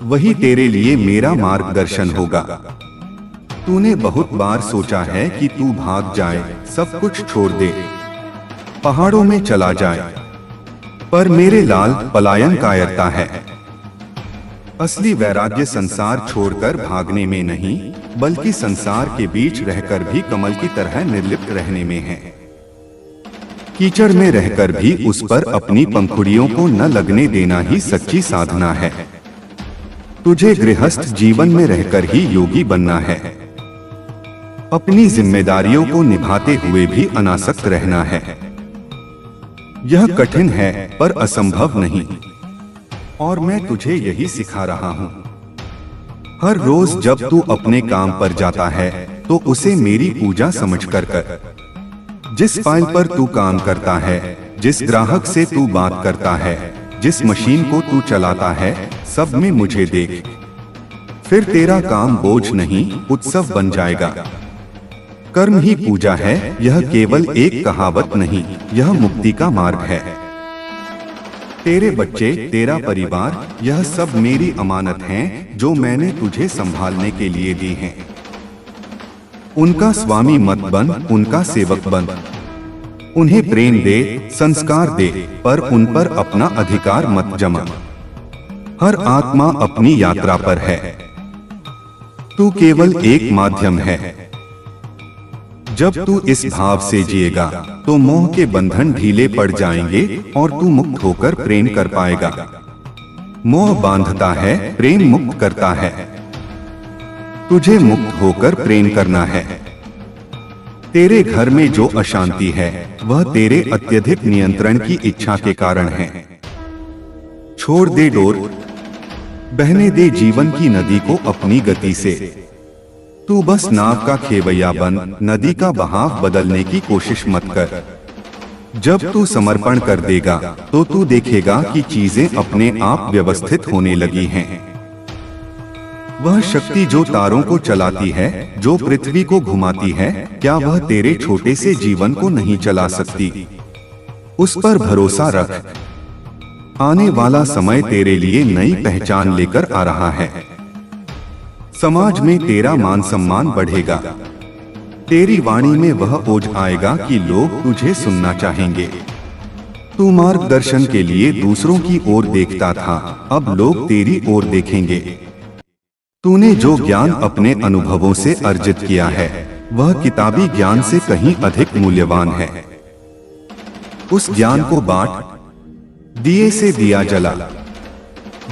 वही तेरे लिए मेरा मार्गदर्शन होगा। तूने बहुत बार सोचा है कि तू भाग जाए, सब कुछ छोड़ दे, पहाड़ों में चला जाए, पर मेरे लाल पलायन कायरता है। असली वैराग्य संसार छोड़कर भागने में नहीं, बल्कि संसार के बीच रहकर भी कमल की तरह निर्लिप्त रहने में है। कीचड़ में रहकर भी उस पर अपनी पंखुड़ियों को न लगने देना ही सच्ची साधना है। तुझे गृहस्थ जीवन में रहकर ही योगी बनना है। अपनी जिम्मेदारियों को निभाते हुए भी अनासक्त रहना है। यह कठिन है पर असंभव नहीं, और मैं तुझे यही सिखा रहा हूँ। हर रोज जब तू अपने काम पर जाता है तो उसे मेरी पूजा समझकर कर। जिस फाइल पर तू काम करता है, जिस ग्राहक से तू बात करता है, जिस मशीन को तू चलाता है, सब में मुझे देख। फिर तेरा काम बोझ नहीं, उत्सव बन जाएगा। कर्म ही पूजा है, यह केवल एक कहावत नहीं, यह मुक्ति का मार्ग है। तेरे बच्चे, तेरा परिवार, यह सब मेरी अमानत हैं जो मैंने तुझे संभालने के लिए दी हैं। उनका स्वामी मत बन, उनका सेवक बन। उन्हें प्रेम दे, संस्कार दे, पर उन पर अपना अधिकार मत जमा। हर आत्मा अपनी यात्रा पर है। तू केवल एक माध्यम है। जब तू इस भाव से जिएगा तो मोह के बंधन ढीले पड़ जाएंगे और तू मुक्त होकर प्रेम कर पाएगा। मोह बांधता है, प्रेम मुक्त करता है। तुझे मुक्त होकर प्रेम करना है। तेरे घर में जो अशांति है वह तेरे अत्यधिक नियंत्रण की इच्छा के कारण है। छोड़ दे डोर, बहने दे जीवन की नदी को अपनी गति से। तू बस नाव का खेवैया बन, नदी का बहाव बदलने की कोशिश मत कर। जब तू समर्पण कर देगा तो तू देखेगा कि चीजें अपने आप व्यवस्थित होने लगी हैं। वह शक्ति जो तारों को चलाती है, जो पृथ्वी को घुमाती है, क्या वह तेरे छोटे से जीवन को नहीं चला सकती? उस पर भरोसा रख। आने वाला समय तेरे लिए नई पहचान लेकर आ रहा है। समाज में तेरा मान सम्मान बढ़ेगा। तेरी वाणी में वह ओज आएगा कि लोग तुझे सुनना चाहेंगे। तू मार्गदर्शन के लिए दूसरों की ओर देखता था, अब लोग तेरी ओर देखेंगे। तूने जो ज्ञान अपने अनुभवों से अर्जित किया है, वह किताबी ज्ञान से कहीं अधिक मूल्यवान है। उस ज्ञान को बांट, दिए से दिया जला।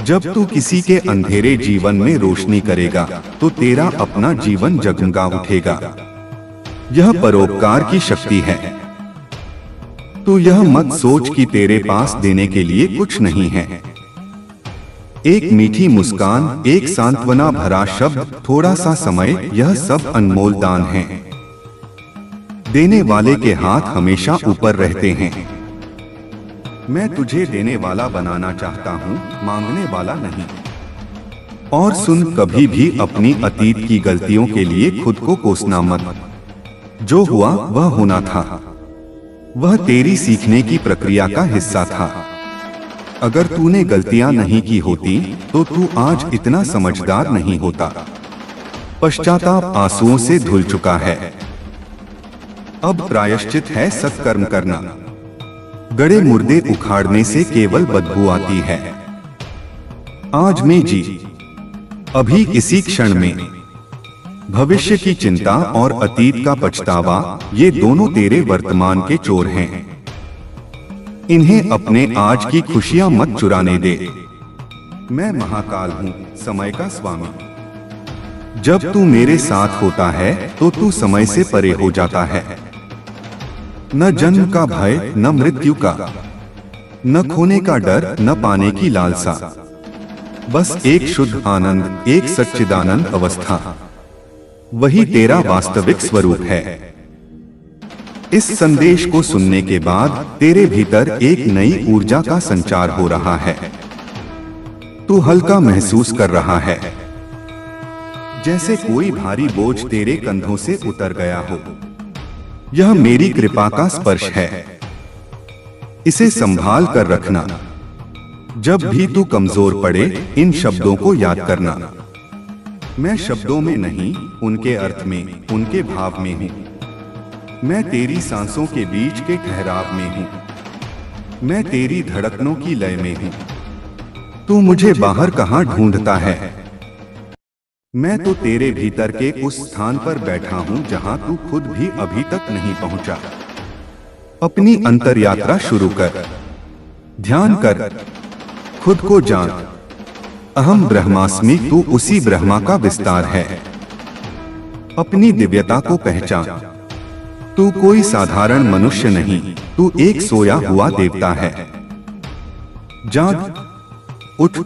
जब तू किसी के अंधेरे जीवन में रोशनी करेगा, तो तेरा अपना जीवन जगमगा उठेगा। यह परोपकार की शक्ति है। तू यह मत सोच कि तेरे पास देने के लिए कुछ नहीं है। एक मीठी मुस्कान, एक सांत्वना भरा शब्द, थोड़ा सा समय, यह सब अनमोल दान है। देने वाले के हाथ हमेशा ऊपर रहते हैं। मैं तुझे देने वाला बनाना चाहता हूँ, मांगने वाला नहीं। और सुन, कभी भी अपनी अतीत की गलतियों के लिए खुद को कोसना मत। जो हुआ वह होना था। वह तेरी सीखने की प्रक्रिया का हिस्सा था। अगर तूने गलतियां नहीं की होती, तो तू आज इतना समझदार नहीं होता। पश्चाताप आंसुओं से धुल चुका है। अब प्रायश्चित है सत्कर्म करना। गड़े मुर्दे उखाड़ने से केवल बदबू आती है। आज में जी, अभी इसी क्षण में। भविष्य की चिंता और अतीत का पछतावा, ये दोनों तेरे वर्तमान के चोर हैं। इन्हें अपने आज की खुशियां मत चुराने दे। मैं महाकाल हूँ, समय का स्वामी। जब तू मेरे साथ होता है, तो तू समय से परे हो जाता है। न जन्म का भय, न मृत्यु का, न खोने का डर, न पाने की लालसा। बस एक शुद्ध आनंद, एक सच्चिदानंद अवस्था। वही तेरा वास्तविक स्वरूप है। इस संदेश को सुनने के बाद तेरे भीतर एक नई ऊर्जा का संचार हो रहा है। तू हल्का महसूस कर रहा है, जैसे कोई भारी बोझ तेरे कंधों से उतर गया हो। यह मेरी कृपा का स्पर्श है। इसे संभाल कर रखना। जब भी तू कमजोर पड़े, इन शब्दों को याद करना। मैं शब्दों में नहीं, उनके अर्थ में, उनके भाव में हूँ। मैं तेरी सांसों के बीच के ठहराव में हूँ। मैं तेरी धड़कनों की लय में हूँ। तू मुझे बाहर कहाँ ढूंढता है? मैं तो तेरे भीतर के उस स्थान पर बैठा हूँ जहाँ तू खुद भी अभी तक नहीं पहुँचा। अपनी अंतर यात्रा शुरू कर। ध्यान कर, खुद को जान। अहम ब्रह्मास्मि, तू उसी ब्रह्मा का विस्तार है। अपनी दिव्यता को पहचान। तू कोई साधारण मनुष्य नहीं, तू एक सोया हुआ देवता है। जाग, उठ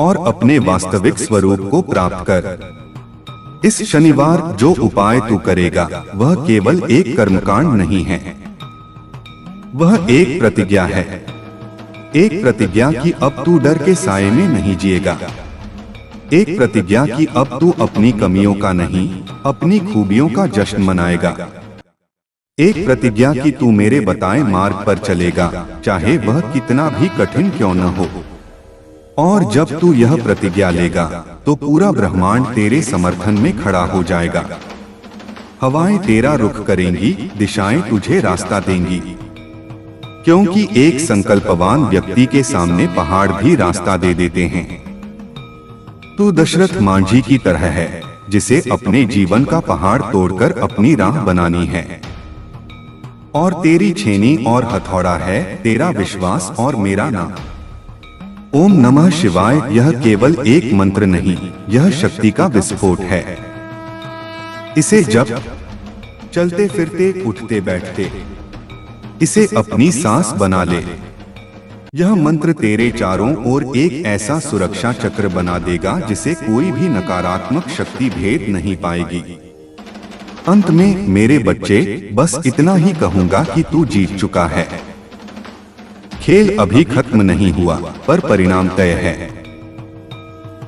और अपने वास्तविक स्वरूप को प्राप्त कर। इस शनिवार जो उपाय तू करेगा, वह केवल एक कर्मकांड नहीं है। वह एक प्रतिज्ञा है। एक प्रतिज्ञा कि अब तू डर के साये में नहीं जिएगा। एक प्रतिज्ञा कि अब तू अपनी कमियों का नहीं, अपनी खूबियों का जश्न मनाएगा। एक प्रतिज्ञा कि तू मेरे बताए मार्ग पर चलेगा, चाहे वह कितना भी कठिन क्यों न हो। और जब तू यह प्रतिज्ञा लेगा, तो पूरा ब्रह्मांड तेरे समर्थन में खड़ा हो जाएगा। हवाएं तेरा रुख करेंगी, दिशाएं तुझे रास्ता देंगी। क्योंकि एक संकल्पवान व्यक्ति के सामने पहाड़ भी रास्ता दे देते हैं। तू दशरथ मांझी की तरह है, जिसे अपने जीवन का पहाड़ तोड़कर अपनी राह बनानी है। और तेरी छेनी और हथौड़ा है तेरा विश्वास और मेरा नाम। ओम नमः शिवाय यह केवल एक मंत्र नहीं, यह शक्ति का विस्फोट है। इसे जप, चलते फिरते, उठते बैठते, इसे अपनी सांस बना ले। यह मंत्र तेरे चारों ओर एक ऐसा सुरक्षा चक्र बना देगा जिसे कोई भी नकारात्मक शक्ति भेद नहीं पाएगी। अंत में मेरे बच्चे, बस इतना ही कहूंगा कि तू जीत चुका है। खेल अभी खत्म नहीं हुआ, पर परिणाम तय है।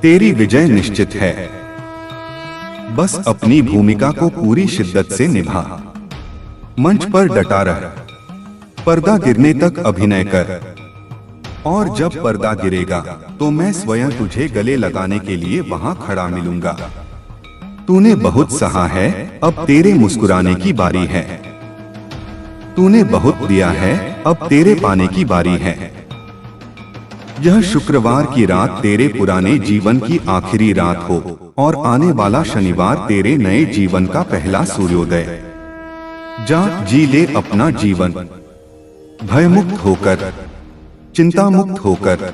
तेरी विजय निश्चित है। बस अपनी भूमिका को पूरी शिद्दत से निभा। मंच पर डटा रह। पर्दा गिरने तक अभिनय कर, और जब पर्दा गिरेगा तो मैं स्वयं तुझे गले लगाने के लिए वहां खड़ा मिलूंगा। तूने बहुत सहा है, अब तेरे मुस्कुराने की बारी है। तूने बहुत दिया है, अब तेरे पाने की बारी है। यह शुक्रवार की रात तेरे पुराने जीवन की आखिरी रात हो, और आने वाला शनिवार तेरे नए जीवन का पहला सूर्योदय। जा जी ले अपना जीवन, भयमुक्त होकर, चिंता मुक्त होकर,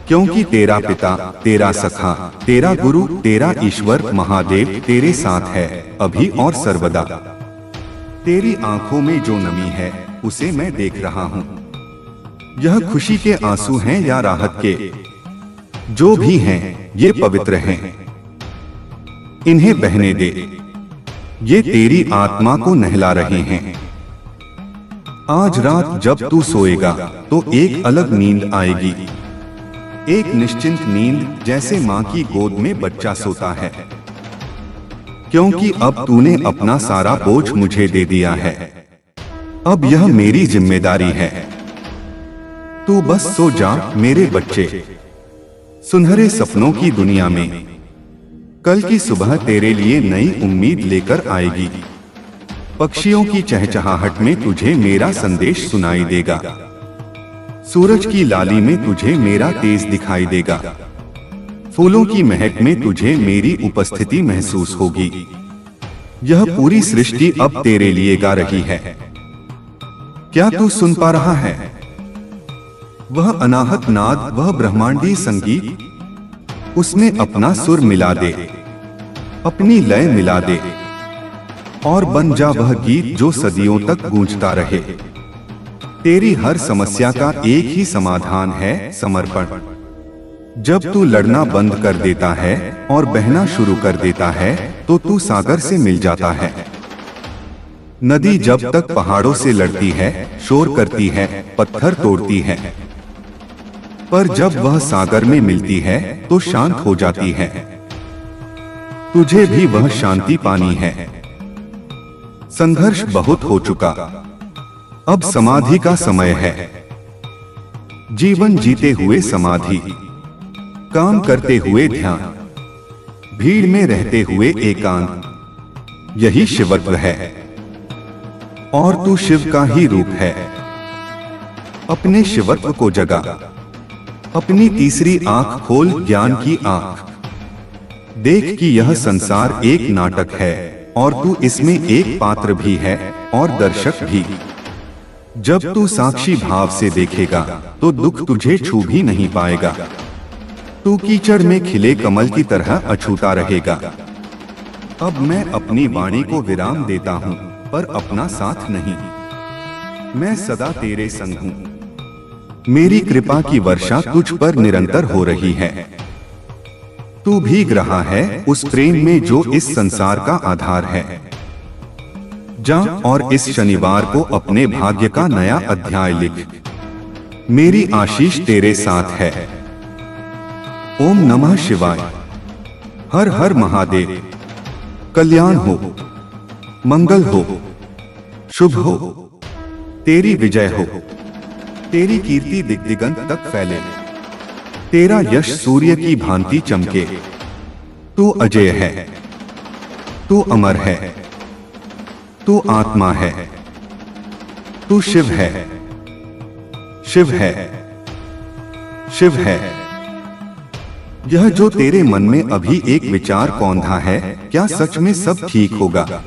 क्योंकि तेरा पिता, तेरा सखा, तेरा गुरु, तेरा ईश्वर महादेव तेरे साथ है अभी और सर्वदा। तेरी आंखों में जो नमी है उसे मैं देख रहा हूँ। यह खुशी के आंसू हैं या राहत के, जो भी हैं ये पवित्र हैं। इन्हें बहने दे, ये तेरी आत्मा को नहला रहे हैं। आज रात जब तू सोएगा तो एक अलग नींद आएगी, एक निश्चिंत नींद, जैसे माँ की गोद में बच्चा सोता है। क्योंकि अब तूने अपना सारा बोझ मुझे दे दिया है, अब यह मेरी जिम्मेदारी है। तू बस सो जा मेरे बच्चे, सुनहरे सपनों की दुनिया में कल की सुबह तेरे लिए नई उम्मीद लेकर आएगी। पक्षियों की चहचहाहट में तुझे मेरा संदेश सुनाई देगा, सूरज की लाली में तुझे मेरा तेज दिखाई देगा, फूलों की महक में तुझे मेरी उपस्थिति महसूस होगी। यह पूरी सृष्टि अब तेरे लिए गा रही है। क्या तू सुन पा रहा है? वह अनाहत नाद, वह ब्रह्मांडीय संगीत, उसमें अपना सुर मिला दे, अपनी लय मिला दे, और बन जा वह गीत जो सदियों तक गूंजता रहे। तेरी हर समस्या का एक ही समाधान है, समर्पण। जब तू लड़ना बंद कर देता है और बहना शुरू कर देता है तो तू सागर से मिल जाता है। नदी जब तक पहाड़ों से लड़ती है, शोर करती है, पत्थर तोड़ती है, पर जब वह सागर में मिलती है तो शांत हो जाती है। तुझे भी वह शांति पानी है। संघर्ष बहुत हो चुका, अब समाधि का समय है। जीवन जीते हुए समाधि, काम करते हुए ध्यान, भीड़ में रहते हुए एकांत, यही शिवत्व है। और तू शिव का ही रूप है। अपने शिवत्व को जगा, अपनी तीसरी आंख खोल, ज्ञान की आंख। देख कि यह संसार एक नाटक है और तू इसमें एक पात्र भी है और दर्शक भी। जब तू साक्षी भाव से देखेगा तो दुख तुझे छू भी नहीं पाएगा। तू कीचड़ में खिले कमल की तरह अछूता रहेगा। अब मैं अपनी वाणी को विराम देता हूँ, पर अपना साथ नहीं। मैं सदा तेरे संग हूँ। मेरी कृपा की वर्षा तुझ पर निरंतर हो रही है। तू भीग रहा है उस प्रेम में जो इस संसार का आधार है। जा और इस शनिवार को अपने भाग्य का नया अध्याय लिख। मेरी आशीष तेरे साथ है। ओम नमः शिवाय। हर हर महादेव। कल्याण हो, मंगल हो, शुभ हो, तेरी विजय हो, तेरी कीर्ति दिग्दिगंत तक फैले, तेरा यश सूर्य की भांति चमके। तू अजय है, तू अमर है, तू आत्मा है, तू शिव है, शिव है, शिव है। यह जो तेरे मन में अभी एक विचार कौंधा है, क्या सच में सब ठीक होगा?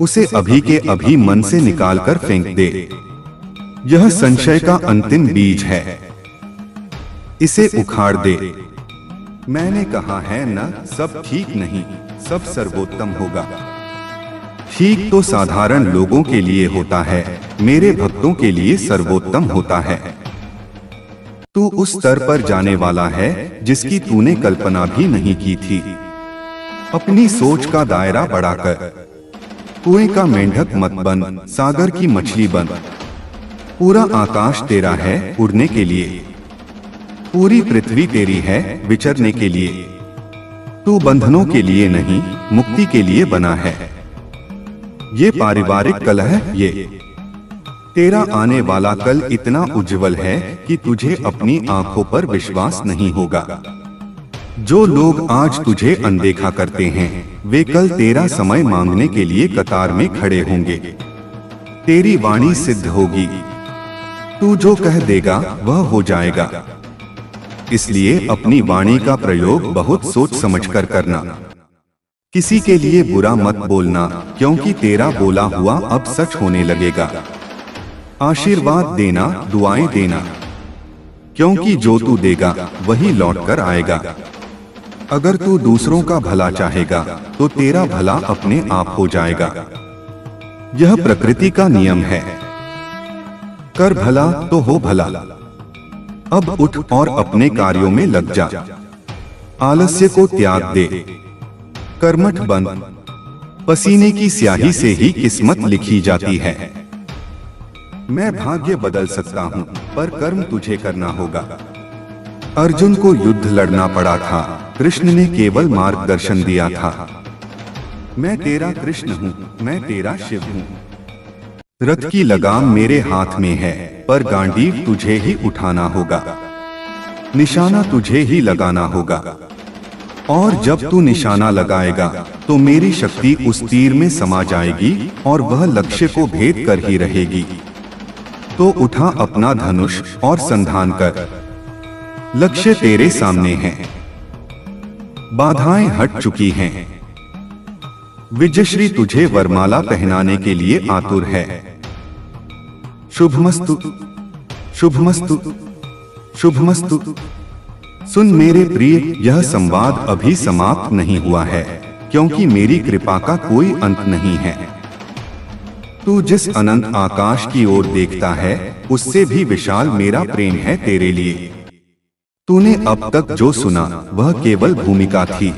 उसे अभी के अभी मन से निकालकर फेंक दे। यह संशय का अंतिम बीज है, इसे उखाड़ दे। मैंने कहा है न, सब ठीक नहीं, सब सर्वोत्तम होगा। ठीक तो साधारण लोगों के लिए होता है, मेरे भक्तों के लिए सर्वोत्तम होता है। तू उस स्तर पर जाने वाला है जिसकी तूने कल्पना भी नहीं की थी। अपनी सोच का दायरा बढ़ाकर कुएं का मेंढक मत बन, सागर की मछली बन। पूरा आकाश तेरा है उड़ने के लिए, पूरी पृथ्वी तेरी है विचरने के लिए। तू बंधनों के लिए नहीं, मुक्ति के लिए बना है। ये पारिवारिक कलह, ये तेरा आने वाला कल इतना उज्जवल है कि तुझे अपनी आंखों पर विश्वास नहीं होगा। जो लोग आज तुझे अनदेखा करते हैं, वे कल तेरा समय मांगने के लिए कतार में खड़े होंगे। तेरी वाणी सिद्ध होगी, तू जो कह देगा वह हो जाएगा। इसलिए अपनी वाणी का प्रयोग बहुत सोच समझकर करना। किसी के लिए बुरा मत बोलना, क्योंकि तेरा बोला हुआ अब सच होने लगेगा। आशीर्वाद देना, दुआएं देना, क्योंकि जो तू देगा वही लौट कर आएगा। अगर तू दूसरों का भला चाहेगा तो तेरा भला अपने आप हो जाएगा। यह प्रकृति का नियम है। कर भला तो हो भला। अब उठ और अपने कार्यों में लग जा। आलस्य को त्याग दे, कर्मठ बन। पसीने की स्याही से ही किस्मत लिखी जाती है। मैं भाग्य बदल सकता हूँ, पर कर्म तुझे करना होगा। अर्जुन को युद्ध लड़ना पड़ा था, कृष्ण ने केवल मार्गदर्शन दिया था। मैं तेरा कृष्ण हूँ, मैं तेरा शिव हूँ। रथ की लगाम मेरे हाथ में है, पर गांडीव तुझे ही उठाना होगा। निशाना तुझे ही लगाना होगा। और जब तू निशाना लगाएगा तो मेरी शक्ति उस तीर में समा जाएगी और वह लक्ष्य को भेद कर ही रहेगी। तो उठा अपना धनुष और संधान कर। लक्ष्य तेरे सामने है, बाधाएं हट चुकी हैं। विजयश्री तुझे वरमाला पहनाने के लिए आतुर है। शुभमस्तु, शुभमस्तु, शुभमस्तु। सुन मेरे प्रिय, यह संवाद अभी समाप्त नहीं हुआ है, क्योंकि मेरी कृपा का कोई अंत नहीं है। तू जिस अनंत आकाश की ओर देखता है, उससे भी विशाल मेरा प्रेम है तेरे लिए। तूने अब तक जो सुना वह केवल भूमिका थी।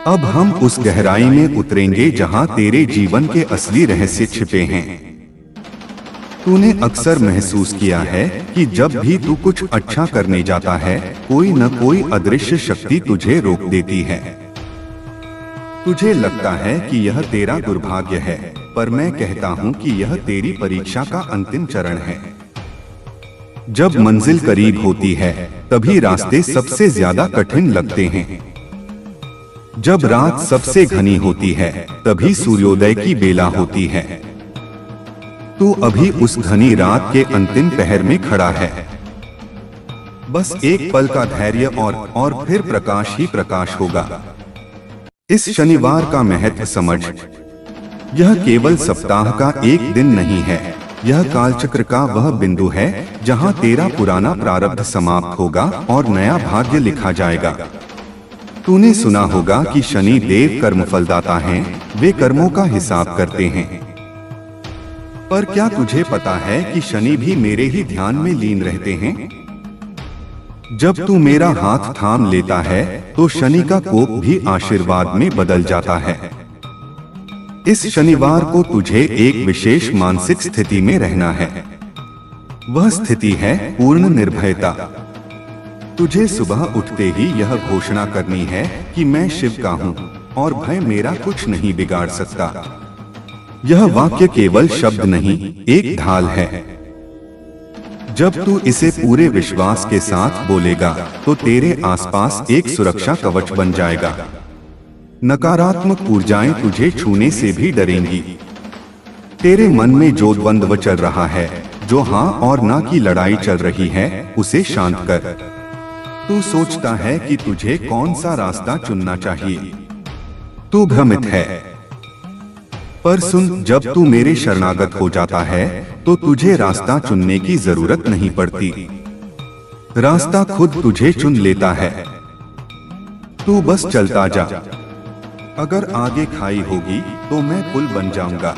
अब हम उस गहराई में उतरेंगे जहां तेरे जीवन के असली रहस्य छिपे हैं। तूने अक्सर महसूस किया है कि जब भी तू कुछ अच्छा करने जाता है, कोई न कोई अदृश्य शक्ति तुझे रोक देती है। तुझे लगता है कि यह तेरा दुर्भाग्य है, पर मैं कहता हूँ कि यह तेरी परीक्षा का अंतिम चरण है। जब मंजिल करीब होती है, तभी रास्ते सबसे ज्यादा कठिन लगते हैं। जब रात सबसे घनी होती है, तभी सूर्योदय की बेला होती है। तू अभी उस घनी रात के अंतिम पहर में खड़ा है। बस एक पल का धैर्य और फिर प्रकाश ही प्रकाश होगा। इस शनिवार का महत्व समझ। यह केवल सप्ताह का एक दिन नहीं है, यह कालचक्र का वह बिंदु है जहां तेरा पुराना प्रारब्ध समाप्त होगा और नया भाग्य लिखा जाएगा। तूने सुना होगा कि शनि देव कर्मफलदाता हैं, वे कर्मों का हिसाब करते हैं। पर क्या तुझे पता है कि शनि भी मेरे ही ध्यान में लीन रहते हैं? जब तू मेरा हाथ थाम लेता है, तो शनि का कोप भी आशीर्वाद में बदल जाता है। इस शनिवार को तुझे एक विशेष मानसिक स्थिति में रहना है। वह स्थिति है पूर्ण निर्भयता। तुझे सुबह उठते ही यह घोषणा करनी है कि मैं शिव का हूँ और भय मेरा कुछ नहीं बिगाड़ सकता। यह वाक्य केवल शब्द नहीं, एक ढाल है। जब तू इसे पूरे विश्वास के साथ बोलेगा, तो तेरे आसपास एक सुरक्षा कवच बन जाएगा। नकारात्मक ऊर्जाएं तुझे छूने से भी डरेंगी। तेरे मन में जो द्वंद्व चल रहा है, जो हाँ और ना की लड़ाई चल रही है, उसे शांत कर। तू सोचता है कि तुझे कौन सा रास्ता चुनना चाहिए। तू भ्रमित है। पर सुन, जब तू मेरे शरणागत हो जाता है, तो तुझे रास्ता चुनने की जरूरत नहीं पड़ती। रास्ता खुद तुझे चुन लेता है। तू बस चलता जा। अगर आगे खाई होगी तो मैं पुल बन जाऊंगा।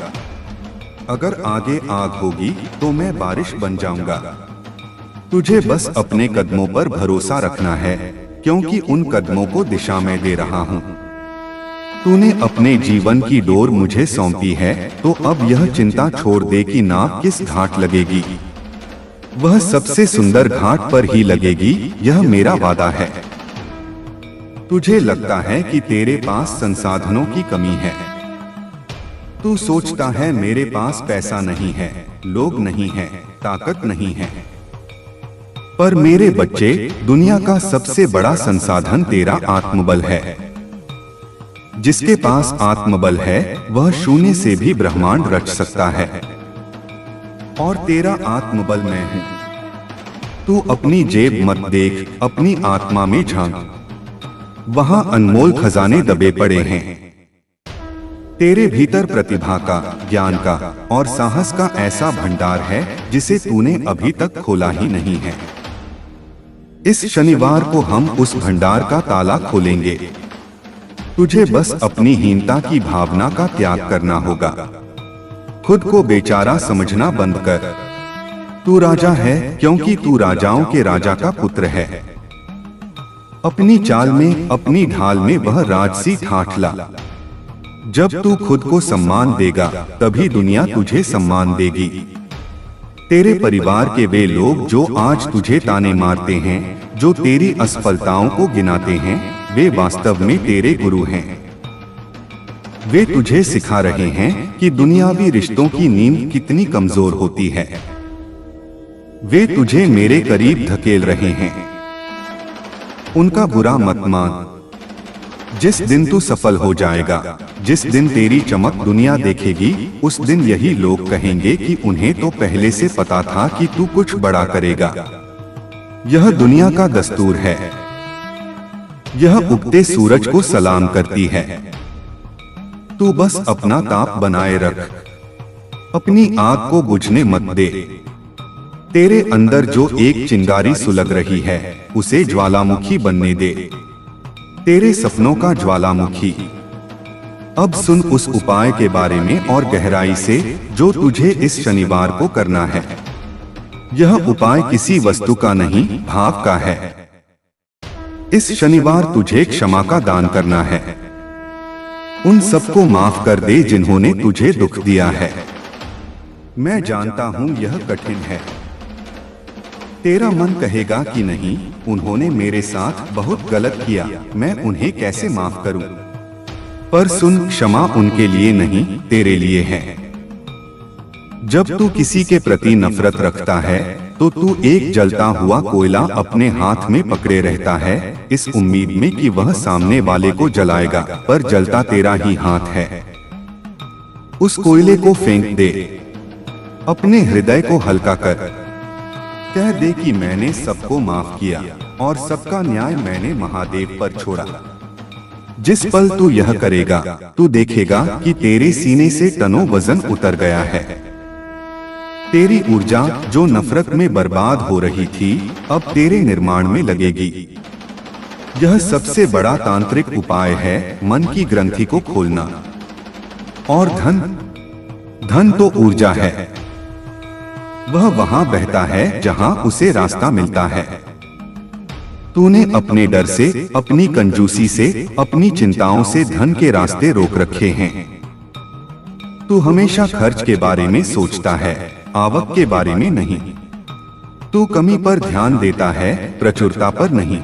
अगर आगे आग होगी तो मैं बारिश बन जाऊंगा। तुझे बस अपने कदमों पर भरोसा रखना है, क्योंकि उन कदमों को दिशा मैं दे रहा हूँ। तूने अपने जीवन की डोर मुझे सौंपी है, तो अब यह चिंता छोड़ दे कि नाव किस घाट लगेगी। वह सबसे सुंदर घाट पर ही लगेगी, यह मेरा वादा है। तुझे लगता है कि तेरे पास संसाधनों की कमी है, तू सोचता है मेरे पास पैसा नहीं है, लोग नहीं है, ताकत नहीं है। पर मेरे बच्चे, दुनिया का सबसे बड़ा संसाधन तेरा आत्मबल है। जिसके पास आत्मबल है वह शून्य से भी ब्रह्मांड रच सकता है। और तेरा आत्मबल मैं हूं। तू अपनी जेब मत देख, अपनी आत्मा में झांक। वहां अनमोल खजाने दबे पड़े हैं। तेरे भीतर प्रतिभा का, ज्ञान का और साहस का ऐसा भंडार है जिसे तूने अभी तक खोला ही नहीं है। इस शनिवार को हम उस भंडार का ताला खोलेंगे। तुझे बस अपनी हीनता की भावना का त्याग करना होगा। खुद को बेचारा समझना बंद कर। तू राजा है क्योंकि तू राजाओं के राजा का पुत्र है। अपनी चाल में, अपनी ढाल में वह राजसी ठाठ ला। जब तू खुद को सम्मान देगा तभी दुनिया तुझे सम्मान देगी। तेरे परिवार के वे लोग जो आज तुझे ताने मारते हैं, जो तेरी असफलताओं को गिनाते हैं, वे वास्तव में तेरे गुरु हैं। वे तुझे सिखा रहे हैं कि दुनियावी रिश्तों की नींव कितनी कमजोर होती है। वे तुझे मेरे करीब धकेल रहे हैं। उनका बुरा मत मान। जिस दिन तू सफल हो जाएगा, जिस दिन तेरी चमक दुनिया देखेगी, उस दिन यही लोग कहेंगे कि उन्हें तो पहले से पता था कि तू कुछ बड़ा करेगा। यह दुनिया का दस्तूर है। यह उगते सूरज को सलाम करती है। तू बस अपना ताप बनाए रख। अपनी आग को बुझने मत दे। तेरे अंदर जो एक चिंगारी सुलग रही है, उसे ज्वालामुखी बनने दे। तेरे सपनों का ज्वालामुखी। अब सुन उस उपाय के बारे में और गहराई से जो तुझे इस शनिवार को करना है। यह उपाय किसी वस्तु का नहीं, भाव का है। इस शनिवार तुझे क्षमा का दान करना है। उन सबको माफ कर दे जिन्होंने तुझे दुख दिया है। मैं जानता हूं यह कठिन है। तेरा मन कहेगा कि नहीं, उन्होंने मेरे साथ बहुत गलत किया, मैं उन्हें कैसे माफ करूं? पर सुन, क्षमा उनके लिए नहीं, तेरे लिए है। जब तू किसी के प्रति नफरत रखता है तो तू एक जलता हुआ कोयला अपने हाथ में पकड़े रहता है, इस उम्मीद में कि वह सामने वाले को जलाएगा, पर जलता तेरा ही हाथ है। उस कोयले को फेंक दे। अपने हृदय को हल्का कर। कह दे कि मैंने सबको माफ किया और सबका न्याय मैंने महादेव पर छोड़ा। जिस पल तू यह करेगा, तू देखेगा कि तेरे सीने से टनों वजन उतर गया है। तेरी ऊर्जा जो नफरत में बर्बाद हो रही थी, अब तेरे निर्माण में लगेगी। यह सबसे बड़ा तांत्रिक उपाय है, मन की ग्रंथि को खोलना। और धन तो ऊर्जा है। वह वहां बहता है जहां उसे रास्ता मिलता है। तूने अपने डर से, अपनी कंजूसी से, अपनी चिंताओं से धन के रास्ते रोक रखे हैं। तू हमेशा खर्च के बारे में सोचता है, आवक के बारे में नहीं। तू कमी पर ध्यान देता है, प्रचुरता पर नहीं।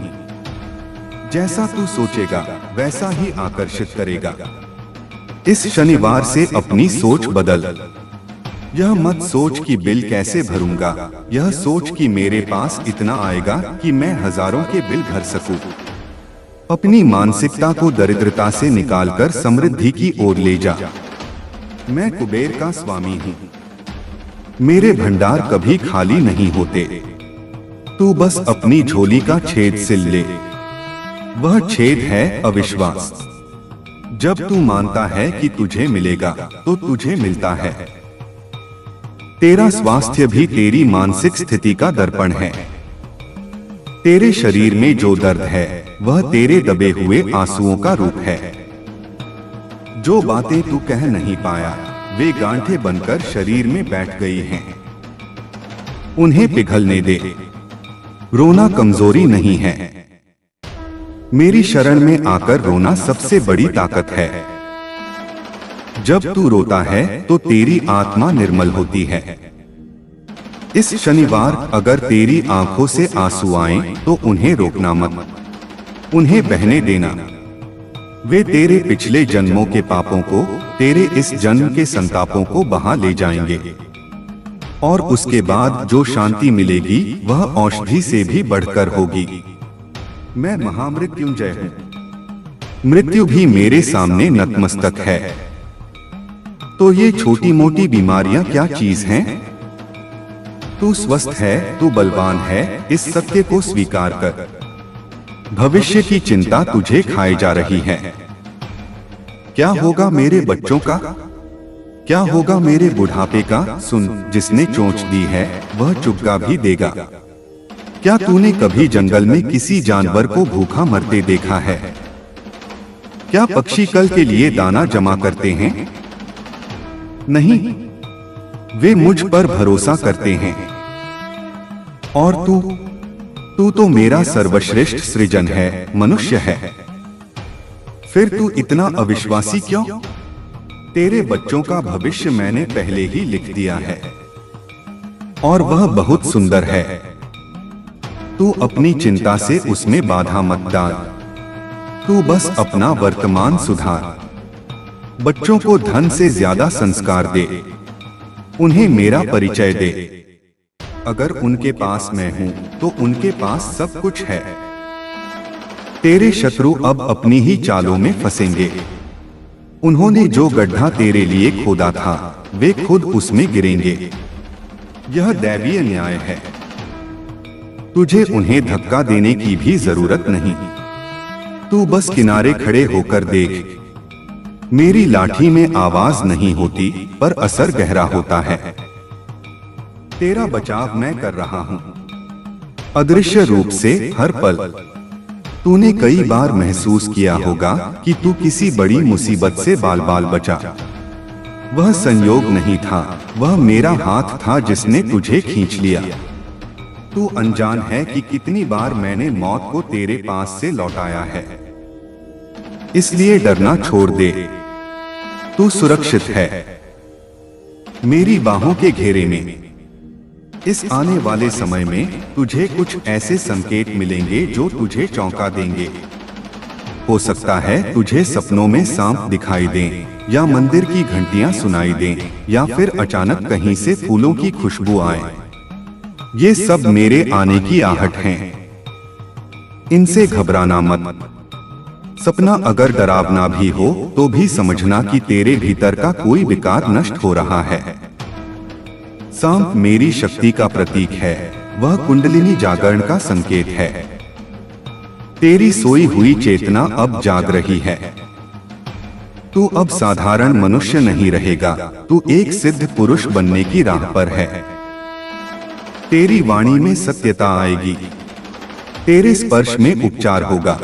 जैसा तू सोचेगा वैसा ही आकर्षित करेगा। इस शनिवार से अपनी सोच बदल। यह मत सोच कि बिल कैसे भरूंगा, यह सोच कि मेरे पास इतना आएगा कि मैं हजारों के बिल भर सकूं। अपनी मानसिकता को दरिद्रता से निकालकर समृद्धि की ओर ले जा। मैं कुबेर का स्वामी हूं। मेरे भंडार कभी खाली नहीं होते। तू बस अपनी झोली का छेद सिल ले। वह छेद है अविश्वास। जब तू मानता है कि तुझे मिलेगा तो तुझे मिलता है। तेरा स्वास्थ्य भी तेरी मानसिक स्थिति का दर्पण है। तेरे शरीर में जो दर्द है वह तेरे दबे हुए आंसुओं का रूप है। जो बातें तू कह नहीं पाया वे गांठें बनकर शरीर में बैठ गई हैं। उन्हें पिघलने दे। रोना कमजोरी नहीं है। मेरी शरण में आकर रोना सबसे बड़ी ताकत है। जब तू रोता है तो तेरी आत्मा निर्मल होती है। इस शनिवार अगर तेरी आंखों से आंसू आएं तो उन्हें रोकना मत, उन्हें बहने देना। वे तेरे पिछले जन्मों के पापों को, तेरे इस जन्म के संतापों को बहा ले जाएंगे, और उसके बाद जो शांति मिलेगी वह औषधि से भी बढ़कर होगी। मैं महामृत्युंजय हूँ। मृत्यु भी मेरे सामने नतमस्तक है। तो ये छोटी मोटी बीमारियां क्या चीज हैं? तू स्वस्थ है, तू बलवान है, इस सत्य को स्वीकार कर। भविष्य की चिंता तुझे खाए जा रही है। क्या होगा मेरे बच्चों का? क्या होगा मेरे बुढ़ापे का? सुन, जिसने चोंच दी है वह चुपका भी देगा। क्या तूने कभी जंगल में किसी जानवर को भूखा मरते देखा है? क्या पक्षी कल के लिए दाना जमा करते हैं? नहीं, वे मुझ पर भरोसा करते हैं। और तू तो मेरा सर्वश्रेष्ठ सृजन है, मनुष्य है। फिर तू इतना अविश्वासी क्यों? तेरे बच्चों का भविष्य मैंने पहले ही लिख दिया है, और वह बहुत सुंदर है। तू अपनी चिंता से उसमें बाधा मत डाल। तू बस अपना वर्तमान सुधार। बच्चों को धन से ज्यादा संस्कार दे, उन्हें मेरा परिचय दे। अगर उनके पास मैं हूं तो उनके पास सब कुछ है। तेरे शत्रु अब अपनी ही चालों में फंसेंगे। उन्होंने जो गड्ढा तेरे लिए खोदा था वे खुद उसमें गिरेंगे। यह दैवीय न्याय है। तुझे उन्हें धक्का देने की भी जरूरत नहीं। तू बस किनारे खड़े होकर देख। मेरी लाठी में आवाज नहीं होती, पर असर गहरा होता है। तेरा बचाव मैं कर रहा हूं, अदृश्य रूप से हर पल। तूने कई बार महसूस किया होगा कि तू किसी बड़ी मुसीबत से बाल बाल बचा। वह संयोग नहीं था, वह मेरा हाथ था जिसने तुझे खींच लिया। तू अनजान है कि कितनी बार मैंने मौत को तेरे पास से लौटाया है। इसलिए डरना छोड़ दे। तू सुरक्षित है मेरी बाहों के घेरे में। इस आने वाले समय में तुझे कुछ ऐसे संकेत मिलेंगे जो तुझे चौंका देंगे। हो सकता है तुझे सपनों में सांप दिखाई दें, या मंदिर की घंटियां सुनाई दें, या फिर अचानक कहीं से फूलों की खुशबू आए। ये सब मेरे आने की आहट हैं। इनसे घबराना मत। सपना अगर डरावना भी हो तो भी समझना कि तेरे भीतर का कोई विकार नष्ट हो रहा है। सांप मेरी शक्ति का प्रतीक है, वह कुंडलिनी जागरण का संकेत है। तेरी सोई हुई चेतना अब जाग रही है। तू अब साधारण मनुष्य नहीं रहेगा, तू एक सिद्ध पुरुष बनने की राह पर है। तेरी वाणी में सत्यता आएगी, तेरे स्पर्श में उपचार होगा।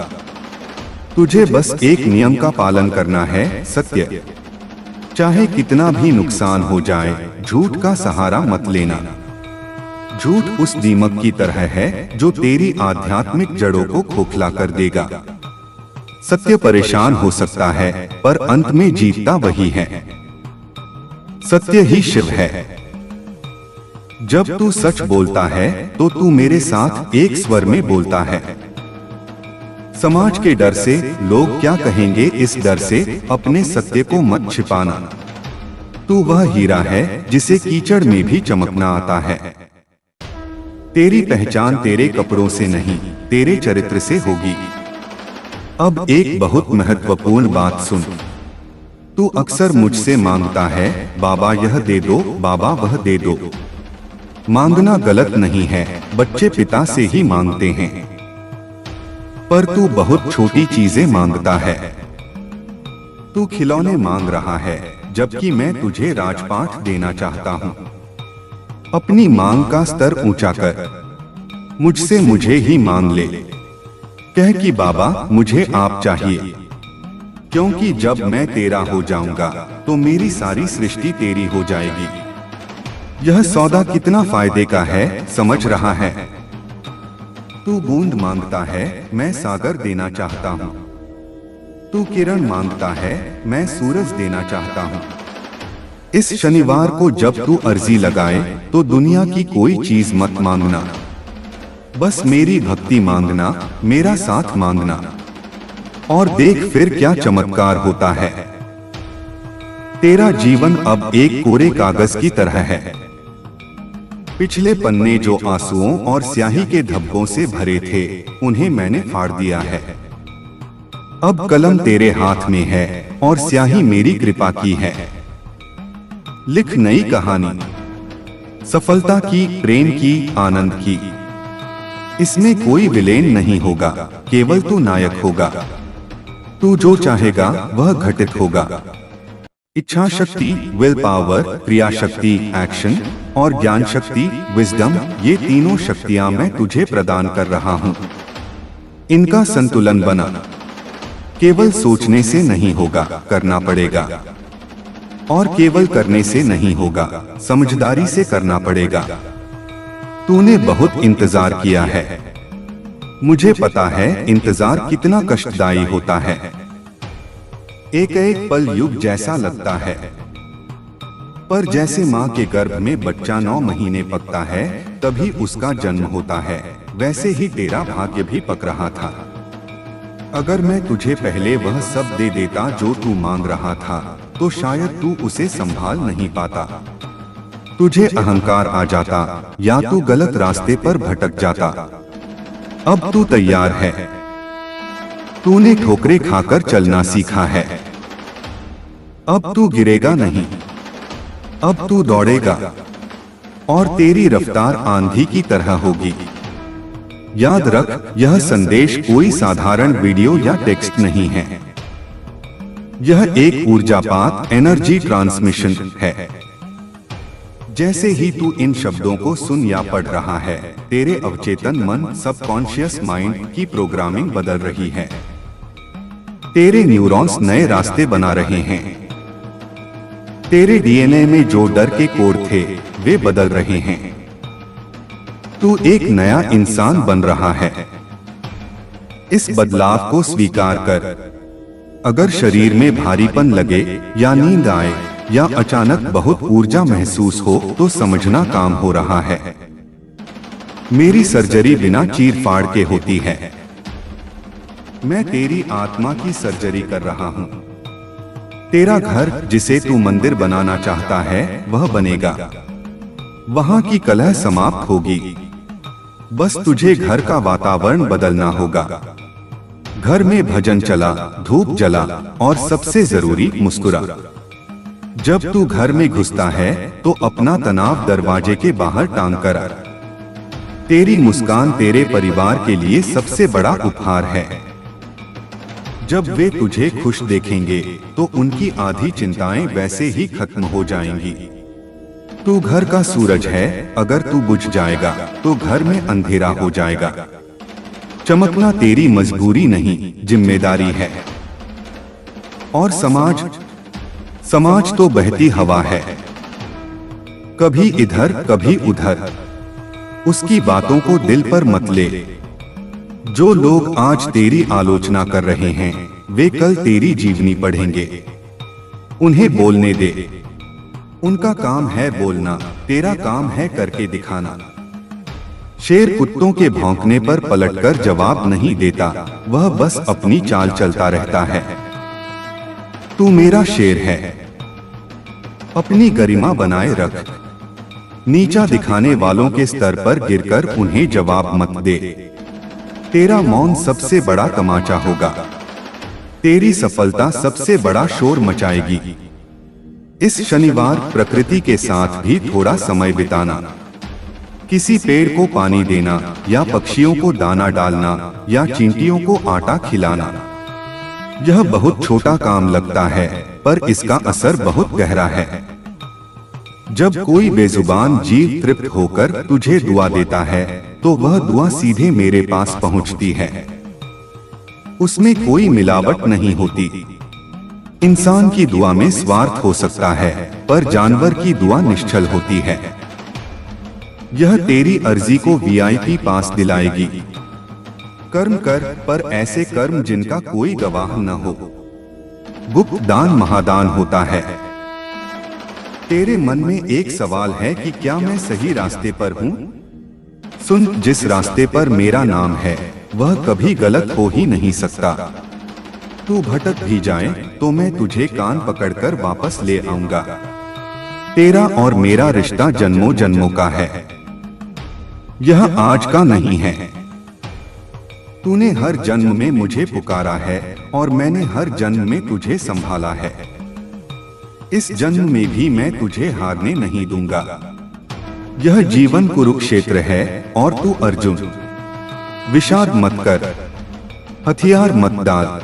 तुझे बस एक नियम का पालन करना है, सत्य। चाहे कितना भी नुकसान हो जाए, झूठ का सहारा मत लेना। झूठ उस दीमक की तरह है जो तेरी आध्यात्मिक जड़ों को खोखला कर देगा। सत्य परेशान हो सकता है, पर अंत में जीतता वही है। सत्य ही शिव है। जब तू सच बोलता है तो तू मेरे साथ एक स्वर में बोलता है। समाज के डर से, लोग क्या कहेंगे इस डर से, अपने सत्य को मत छिपाना। तू वह हीरा है जिसे कीचड़ में भी चमकना आता है। तेरी पहचान तेरे कपड़ों से नहीं, तेरे चरित्र से होगी। अब एक बहुत महत्वपूर्ण बात सुन। तू अक्सर मुझसे मांगता है, बाबा यह दे दो, बाबा वह दे दो। मांगना गलत नहीं है, बच्चे पिता से ही मांगते हैं। पर तू बहुत छोटी चीजें मांगता है। तू खिलौने मांग रहा है, जबकि मैं तुझे राजपाट देना चाहता हूँ। अपनी मांग का स्तर ऊंचा कर। मुझसे मुझे ही मांग ले। कह कि बाबा मुझे आप चाहिए, क्योंकि जब मैं तेरा हो जाऊंगा तो मेरी सारी सृष्टि तेरी हो जाएगी। यह सौदा कितना फायदे का है, समझ रहा है? तू बूंद मांगता है, मैं सागर देना चाहता हूँ। तू किरण मांगता है, मैं सूरज देना चाहता हूँ। इस शनिवार को जब तू अर्जी लगाए तो दुनिया की कोई चीज मत मांगना। बस मेरी भक्ति मांगना, मेरा साथ मांगना, और देख फिर क्या चमत्कार होता है। तेरा जीवन अब एक कोरे कागज की तरह है। पिछले पन्ने जो आंसुओं और स्याही के धब्बों से भरे थे, उन्हें मैंने फाड़ दिया है। अब कलम तेरे हाथ में है और स्याही मेरी कृपा की है। लिख नई कहानी, सफलता की, प्रेम की, आनंद की। इसमें कोई विलेन नहीं होगा, केवल तू नायक होगा। तू जो चाहेगा वह घटित होगा। इच्छा शक्ति, विल पावर, क्रिया शक्ति, एक्शन, और ज्ञान शक्ति, विजडम, ये तीनों शक्तियां मैं तुझे प्रदान कर रहा हूं। इनका संतुलन बना। केवल सोचने से नहीं होगा, करना पड़ेगा। और केवल करने से नहीं होगा, समझदारी से करना पड़ेगा। तूने बहुत इंतजार किया है। मुझे पता है इंतजार कितना कष्टदायी होता है। एक एक पल युग जैसा लगता है, पर जैसे माँ के गर्भ में बच्चा 9 महीने पकता है तभी उसका जन्म होता है, वैसे ही तेरा भाग्य भी पक रहा था। अगर मैं तुझे पहले वह सब दे देता जो तू मांग रहा था, तो शायद तू उसे संभाल नहीं पाता। तुझे अहंकार आ जाता या तू गलत रास्ते पर भटक जाता। अब तू तैयार है। तूने ठोकरें खाकर चलना सीखा है। अब तू गिरेगा नहीं, अब तू दौड़ेगा, और तेरी रफ्तार आंधी की तरह होगी। याद रख, यह संदेश कोई साधारण वीडियो या टेक्स्ट नहीं है। यह एक ऊर्जापात, एनर्जी ट्रांसमिशन है। जैसे ही तू इन शब्दों को सुन या पढ़ रहा है, तेरे अवचेतन मन, सबकॉन्शियस माइंड की प्रोग्रामिंग बदल रही है। तेरे न्यूरॉन्स नए रास्ते बना रहे हैं। तेरे डीएनए में जो डर के कोड थे, वे बदल रहे हैं। तू एक नया इंसान बन रहा है। इस बदलाव को स्वीकार कर। अगर शरीर में भारीपन लगे या नींद आए या अचानक बहुत ऊर्जा महसूस हो, तो समझना काम हो रहा है। मेरी सर्जरी बिना चीर-फाड़ के होती है। मैं तेरी आत्मा की सर्जरी कर रहा हूं। तेरा घर, जिसे तू मंदिर बनाना चाहता है, वह बनेगा। वहां की कलह समाप्त होगी। बस तुझे घर का वातावरण बदलना होगा। घर में भजन चला, धूप जला, और सबसे जरूरी, मुस्कुरा। जब तू घर में घुसता है तो अपना तनाव दरवाजे के बाहर टांग कर आ। तेरी मुस्कान तेरे परिवार के लिए सबसे बड़ा उपहार है। जब वे तुझे खुश देखेंगे तो उनकी आधी चिंताएं वैसे ही खत्म हो जाएंगी। तू घर का सूरज है, अगर तू बुझ जाएगा तो घर में अंधेरा हो जाएगा। चमकना तेरी मजबूरी नहीं, जिम्मेदारी है। और समाज तो बहती हवा है, कभी इधर कभी उधर। उसकी बातों को दिल पर मत ले। जो लोग आज तेरी आलोचना कर रहे हैं, वे कल तेरी जीवनी पढ़ेंगे। उन्हें बोलने दे। उनका काम है बोलना, तेरा काम है करके दिखाना। शेर कुत्तों के भौंकने पर पलटकर जवाब नहीं देता, वह बस अपनी चाल चलता रहता है। तू मेरा शेर है। अपनी गरिमा बनाए रख। नीचा दिखाने वालों के स्तर पर गिरकर उन्हें जवाब मत दे। तेरा मौन सबसे बड़ा तमाचा होगा। तेरी सफलता सबसे बड़ा शोर मचाएगी। इस शनिवार प्रकृति के साथ भी थोड़ा समय बिताना। किसी पेड़ को पानी देना, या पक्षियों को दाना डालना, या चींटियों को आटा खिलाना। यह बहुत छोटा काम लगता है, पर इसका असर बहुत गहरा है। जब कोई बेजुबान जीव तृप्त होकर तुझे दुआ देता है, तो वह दुआ सीधे मेरे पास पहुंचती है। उसमें कोई मिलावट नहीं होती। इंसान की दुआ में स्वार्थ हो सकता है, पर जानवर की दुआ निश्चल होती है। यह तेरी अर्जी को वीआईपी पास दिलाएगी। कर्म कर, पर ऐसे कर्म जिनका कोई गवाह न हो। गुप्त दान महादान होता है। तेरे मन में एक सवाल है कि क्या मैं सही रास्ते पर हूँ? सुन, जिस रास्ते पर मेरा नाम है, वह कभी गलत हो ही नहीं सकता। तू भटक भी जाए तो मैं तुझे कान पकड़कर वापस ले आऊंगा। तेरा और मेरा रिश्ता जन्मों जन्मों का है, यह आज का नहीं है। तूने हर जन्म में मुझे पुकारा है और मैंने हर जन्म में तुझे संभाला है। इस जन्म में भी मैं तुझे हारने नहीं दूंगा। यह जीवन कुरुक्षेत्र है और तू अर्जुन। विषाद मत कर, हथियार मत डाल।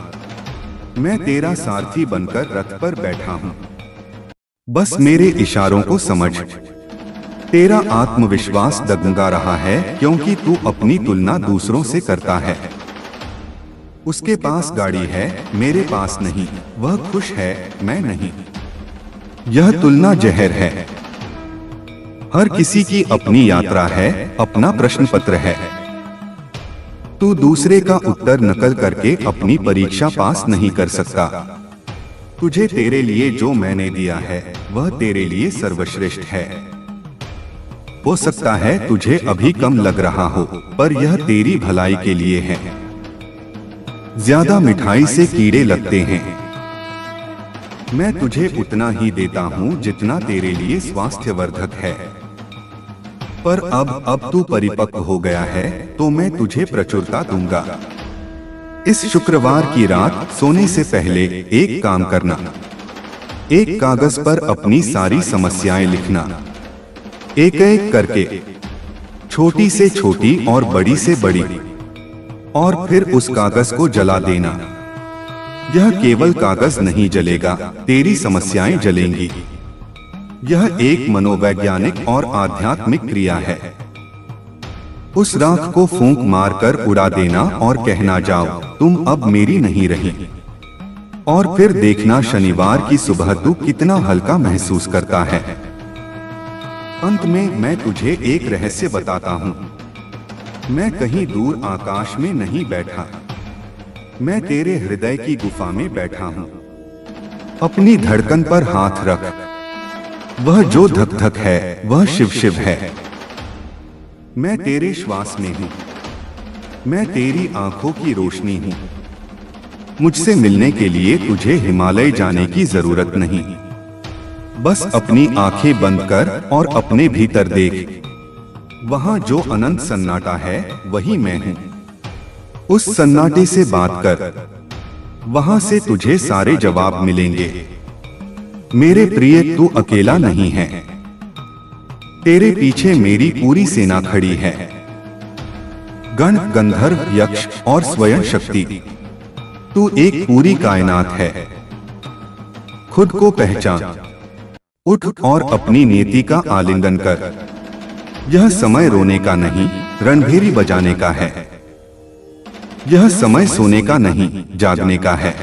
मैं तेरा सारथी बनकर रथ पर बैठा हूं, बस मेरे इशारों को समझ। तेरा आत्मविश्वास डगमगा रहा है क्योंकि तू अपनी तुलना दूसरों से करता है। उसके पास गाड़ी है, मेरे पास नहीं। वह खुश है, मैं नहीं। यह तुलना जहर है। हर किसी की अपनी यात्रा है, अपना प्रश्न पत्र है। तू दूसरे का उत्तर नकल करके अपनी परीक्षा पास नहीं कर सकता। तुझे तेरे लिए जो मैंने दिया है वह तेरे लिए सर्वश्रेष्ठ है। हो सकता है तुझे अभी कम लग रहा हो, पर यह तेरी भलाई के लिए है। ज्यादा मिठाई से कीड़े लगते हैं। मैं तुझे उतना ही देता हूं जितना तेरे लिए स्वास्थ्यवर्धक है। पर अब तू परिपक्व हो गया है तो मैं तुझे प्रचुरता दूंगा। इस शुक्रवार की रात सोने से पहले एक काम करना। एक कागज पर अपनी सारी समस्याएं लिखना, एक एक करके, छोटी से छोटी और बड़ी से बड़ी, और फिर उस कागज को जला देना। यह केवल कागज नहीं जलेगा, तेरी समस्याएं जलेंगी। यह एक मनोवैज्ञानिक और आध्यात्मिक क्रिया है। उस राख को फूंक मारकर उड़ा देना और कहना, जाओ तुम अब मेरी नहीं रही। और फिर देखना शनिवार की सुबह तू कितना हल्का महसूस करता है। अंत में मैं तुझे एक रहस्य बताता हूँ। मैं कहीं दूर आकाश में नहीं बैठा, मैं तेरे हृदय की गुफा में बैठा हूँ। अपनी धड़कन पर हाथ रख। वह जो धक धक है वह शिव शिव है। मैं तेरे श्वास में हूँ, मैं तेरी आंखों की रोशनी हूँ। मुझसे मिलने के लिए तुझे हिमालय जाने की जरूरत नहीं। बस अपनी आंखें बंद कर और अपने भीतर देख। वहां जो अनंत सन्नाटा है वही मैं हूँ। उस सन्नाटे से बात कर, वहां से तुझे सारे जवाब मिलेंगे। मेरे प्रिय, तू अकेला नहीं है। तेरे पीछे मेरी पूरी सेना खड़ी है। गण, गंधर्व, यक्ष और स्वयं शक्ति। तू एक पूरी कायनात है। खुद को पहचान। उठ और अपनी नियति का आलिंगन कर। यह समय रोने का नहीं, रणभेरी बजाने का है। यह समय सोने का नहीं, जागने का है।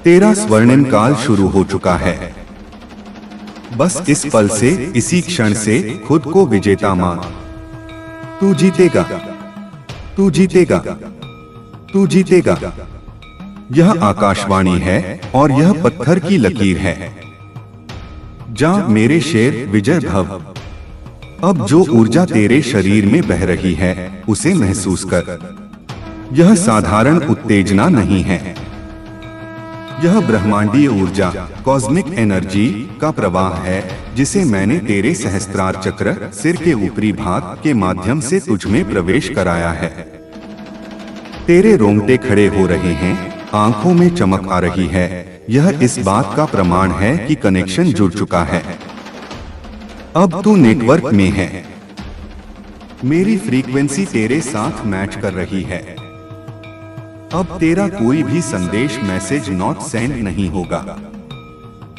तेरा स्वर्णिम काल शुरू हो चुका है। बस इस पल से, इसी क्षण से खुद को विजेता मान। तू जीतेगा, तू जीतेगा, तू जीतेगा। यह आकाशवाणी है और यह पत्थर की लकीर है। जा मेरे शेर, विजय भव। अब जो ऊर्जा तेरे शरीर में बह रही है उसे महसूस कर। यह साधारण उत्तेजना नहीं है। यह ब्रह्मांडीय ऊर्जा, कॉस्मिक एनर्जी का प्रवाह है जिसे मैंने तेरे सहस्त्रार चक्र, सिर के ऊपरी भाग के माध्यम से तुझ में प्रवेश कराया है। तेरे रोंगटे खड़े हो रहे हैं, आंखों में चमक आ रही है। यह इस बात का प्रमाण है कि कनेक्शन जुड़ चुका है। अब तू नेटवर्क में है। मेरी फ्रीक्वेंसी तेरे साथ मैच कर रही है। अब तेरा कोई भी संदेश, मैसेज नॉट सेंड नहीं होगा,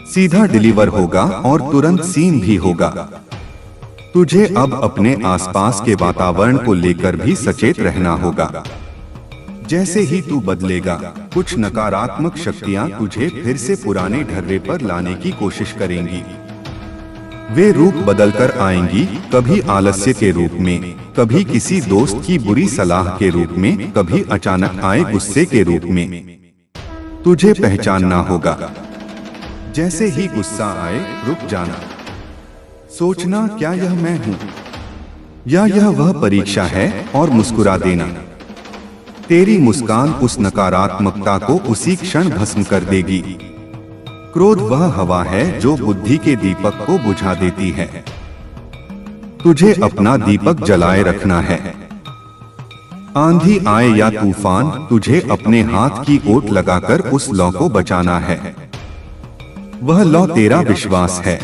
सीधा डिलीवर होगा और तुरंत सीन भी होगा। तुझे अब अपने आसपास के वातावरण को लेकर भी सचेत रहना होगा। जैसे ही तू बदलेगा, कुछ नकारात्मक शक्तियां तुझे फिर से पुराने ढर्रे पर लाने की कोशिश करेंगी। वे रूप बदलकर आएंगी, कभी आलस्य के रूप में, कभी किसी दोस्त की बुरी सलाह के रूप में, कभी अचानक आए गुस्से के रूप में। तुझे पहचानना होगा। जैसे ही गुस्सा आए, रुक जाना। सोचना, क्या यह मैं हूं या यह वह परीक्षा है, और मुस्कुरा देना। तेरी मुस्कान उस नकारात्मकता को उसी क्षण भस्म कर देगी। क्रोध वह हवा है जो बुद्धि के दीपक को बुझा देती है। तुझे अपना दीपक जलाए रखना है। आंधी आए या तूफान, तुझे अपने हाथ की ओट लगाकर उस लौ को बचाना है। वह लौ तेरा विश्वास है।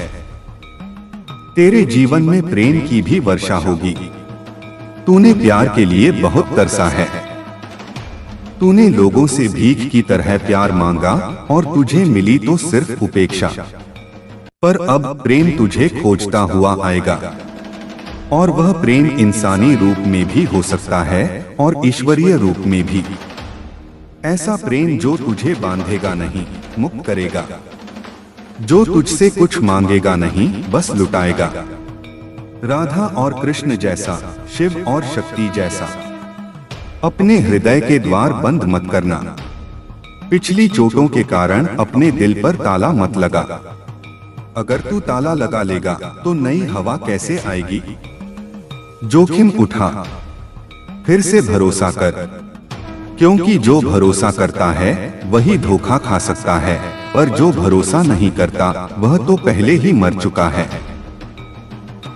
तेरे जीवन में प्रेम की भी वर्षा होगी। तूने प्यार के लिए बहुत तरसा है। तूने लोगों से भीख की तरह प्यार मांगा और तुझे मिली तो सिर्फ उपेक्षा। पर अब प्रेम तुझे खोजता हुआ आएगा, और वह प्रेम इंसानी रूप में भी हो सकता है और ईश्वरीय रूप में भी। ऐसा प्रेम जो तुझे बांधेगा नहीं, मुक्त करेगा, जो तुझसे कुछ मांगेगा नहीं, बस लुटाएगा। राधा और कृष्ण जैसा, शिव और शक्ति जैसा। अपने हृदय के द्वार बंद मत करना। पिछली चोटों के कारण अपने दिल पर ताला मत लगा। अगर तू ताला लगा लेगा तो नई हवा कैसे आएगी? जोखिम उठा, फिर से भरोसा कर, क्योंकि जो भरोसा करता है वही धोखा खा सकता है, पर जो भरोसा नहीं करता वह तो पहले ही मर चुका है।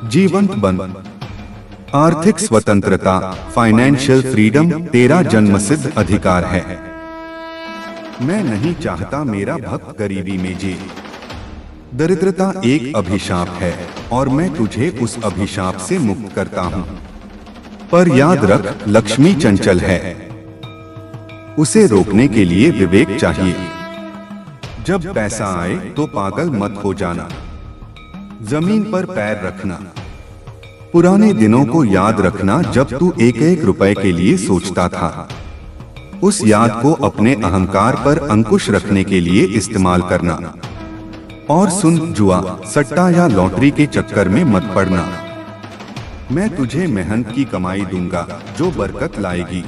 जीवंत बन। आर्थिक स्वतंत्रता, फाइनेंशियल फ्रीडम तेरा जन्मसिद्ध अधिकार है। मैं नहीं चाहता मेरा भक्त गरीबी में जिए। दरिद्रता एक अभिशाप है और मैं तुझे उस अभिशाप से मुक्त करता हूँ। पर याद रख, लक्ष्मी चंचल है। उसे रोकने के लिए विवेक चाहिए। जब पैसा आए तो पागल मत हो जाना। जमीन पर पैर रखना। पुराने दिनों को याद रखना जब तू एक एक रुपए के लिए सोचता था। उस याद को अपने अहंकार पर अंकुश रखने के लिए इस्तेमाल करना। और सुन, जुआ, सट्टा या लॉटरी के चक्कर में मत पड़ना। मैं तुझे मेहनत की कमाई दूंगा जो बरकत लाएगी।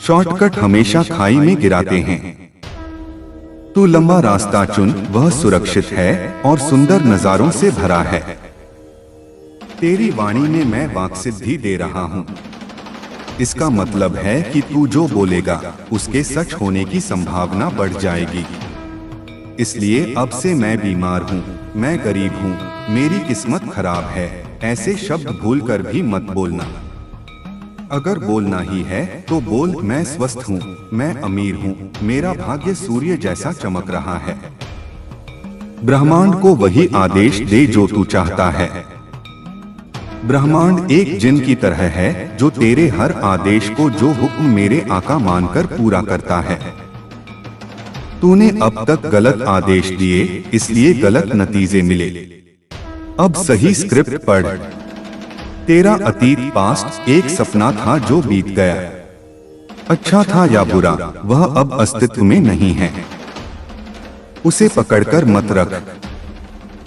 शॉर्टकट हमेशा खाई में गिराते हैं। तू लंबा रास्ता चुन, वह सुरक्षित है और सुंदर नजारों से भरा है। तेरी वाणी में मैं वाक्सिद्धि दे रहा हूँ। इसका मतलब है कि तू जो बोलेगा उसके सच होने की संभावना बढ़ जाएगी। इसलिए अब से मैं बीमार हूँ, मैं गरीब हूँ, मेरी किस्मत खराब है, ऐसे शब्द भूलकर भी मत बोलना। अगर बोलना ही है तो बोल, मैं स्वस्थ हूँ, मैं अमीर हूँ, मेरा भाग्य सूर्य जैसा चमक रहा है। ब्रह्मांड को वही आदेश दे जो तू चाहता है। ब्रह्मांड एक जिन की तरह है जो तेरे हर आदेश को जो हुक्म मेरे आका मानकर पूरा करता है। तूने अब तक गलत आदेश दिए, इसलिए गलत नतीजे मिले। अब सही स्क्रिप्ट पढ़। तेरा अतीत पास्ट एक सपना था जो बीत गया। अच्छा था या बुरा, वह अब अस्तित्व में नहीं है। उसे पकड़कर मत रख।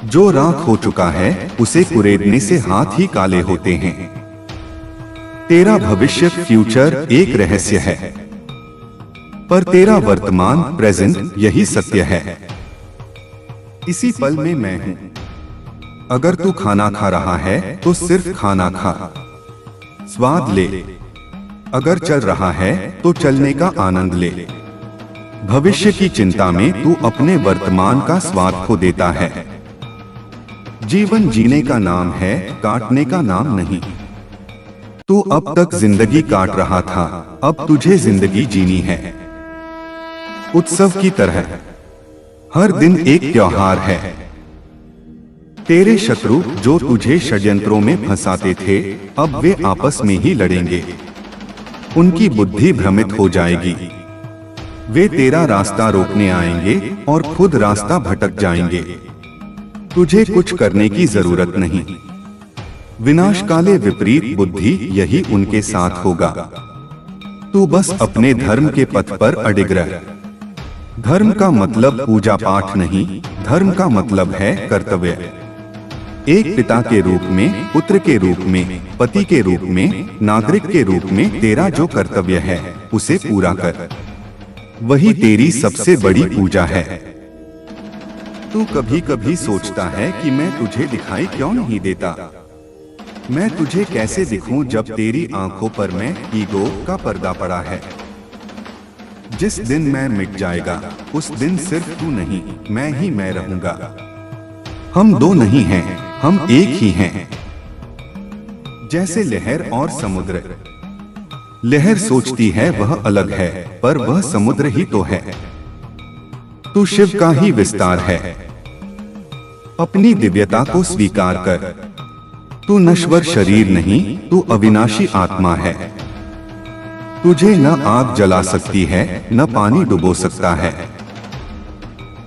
जो राख हो चुका है उसे कुरेदने से हाथ ही काले होते हैं। तेरा भविष्य, फ्यूचर एक रहस्य है, पर तेरा वर्तमान, प्रेजेंट, यही सत्य है। इसी पल में मैं हूं। अगर तू खाना खा रहा है तो सिर्फ खाना खा, स्वाद ले। अगर चल रहा है तो चलने का आनंद ले। भविष्य की चिंता में तू अपने वर्तमान का स्वाद खो देता है। जीवन जीने का नाम है, काटने का नाम नहीं। तू अब तक जिंदगी काट रहा था, अब तुझे जिंदगी जीनी है। उत्सव की तरह हर दिन एक त्योहार है। तेरे शत्रु जो तुझे षड्यंत्रों में फंसाते थे, अब वे आपस में ही लड़ेंगे। उनकी बुद्धि भ्रमित हो जाएगी। वे तेरा रास्ता रोकने आएंगे और खुद रास्ता भटक जाएंगे। तुझे कुछ करने की जरूरत नहीं। विनाशकाले विपरीत बुद्धि यही उनके साथ होगा। तू बस अपने धर्म के पथ पर अडिग रह। धर्म का मतलब पूजा पाठ नहीं, धर्म का मतलब है कर्तव्य। एक पिता के रूप में, पुत्र के रूप में, पति के रूप में, नागरिक के रूप में तेरा जो कर्तव्य है उसे पूरा कर। वही तेरी सबसे बड़ी पूजा है। तू कभी कभी सोचता है कि मैं तुझे दिखाई क्यों नहीं देता। मैं तुझे कैसे दिखूं जब तेरी आंखों पर मैं ईगो का पर्दा पड़ा है। जिस दिन मैं मिट जाएगा उस दिन सिर्फ तू नहीं मैं रहूंगा। हम दो नहीं हैं, हम एक ही हैं। जैसे लहर और समुद्र। लहर सोचती है वह अलग है, पर वह समुद्र ही तो है। तू शिव का ही विस्तार है। अपनी दिव्यता को स्वीकार कर। तू नश्वर शरीर नहीं, तू अविनाशी आत्मा है। तुझे न आग जला सकती है, न पानी डुबो सकता है।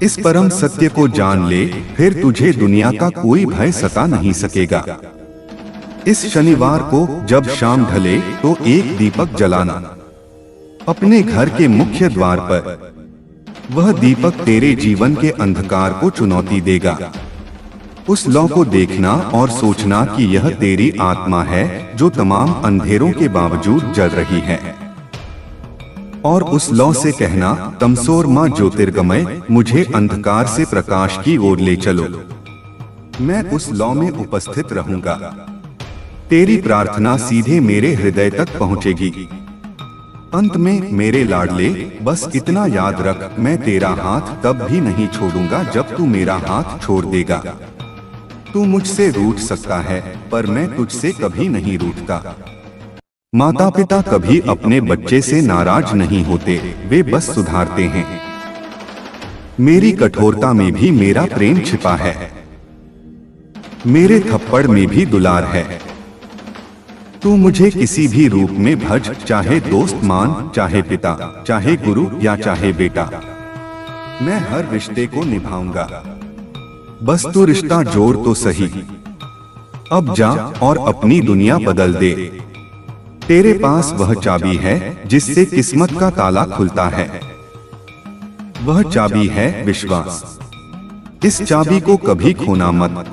इस परम सत्य को जान ले, फिर तुझे दुनिया का कोई भय सता नहीं सकेगा। इस शनिवार को जब शाम ढले तो एक दीपक जलाना अपने घर के मुख्य द्वार पर। वह दीपक तेरे जीवन के अंधकार को चुनौती देगा। उस लौ को देखना और सोचना कि यह तेरी आत्मा है जो तमाम अंधेरों के बावजूद जल रही है। और उस लौ से कहना, तमसोर मां ज्योतिर्गमय, मुझे अंधकार से प्रकाश की ओर ले चलो। मैं उस लौ में उपस्थित रहूंगा। तेरी प्रार्थना सीधे मेरे हृदय तक पहुंचेगी। अंत में मेरे लाडले, बस इतना याद रख, मैं तेरा हाथ तब भी नहीं छोड़ूंगा जब तू मेरा हाथ छोड़ देगा। तू मुझसे रूठ सकता है, पर मैं तुझसे कभी नहीं रूठता। माता पिता कभी अपने बच्चे से नाराज नहीं होते, वे बस सुधारते हैं। मेरी कठोरता में भी मेरा प्रेम छिपा है। मेरे थप्पड़ में भी दुलार है। तू मुझे किसी भी रूप में भज, चाहे दोस्त मान, चाहे पिता, चाहे गुरु या चाहे बेटा। मैं हर रिश्ते को निभाऊंगा। बस तू रिश्ता जोड़ तो सही। अब जा और अपनी दुनिया बदल दे। तेरे पास वह चाबी है जिससे किस्मत का ताला खुलता है। वह चाबी है विश्वास। इस चाबी को कभी खोना मत।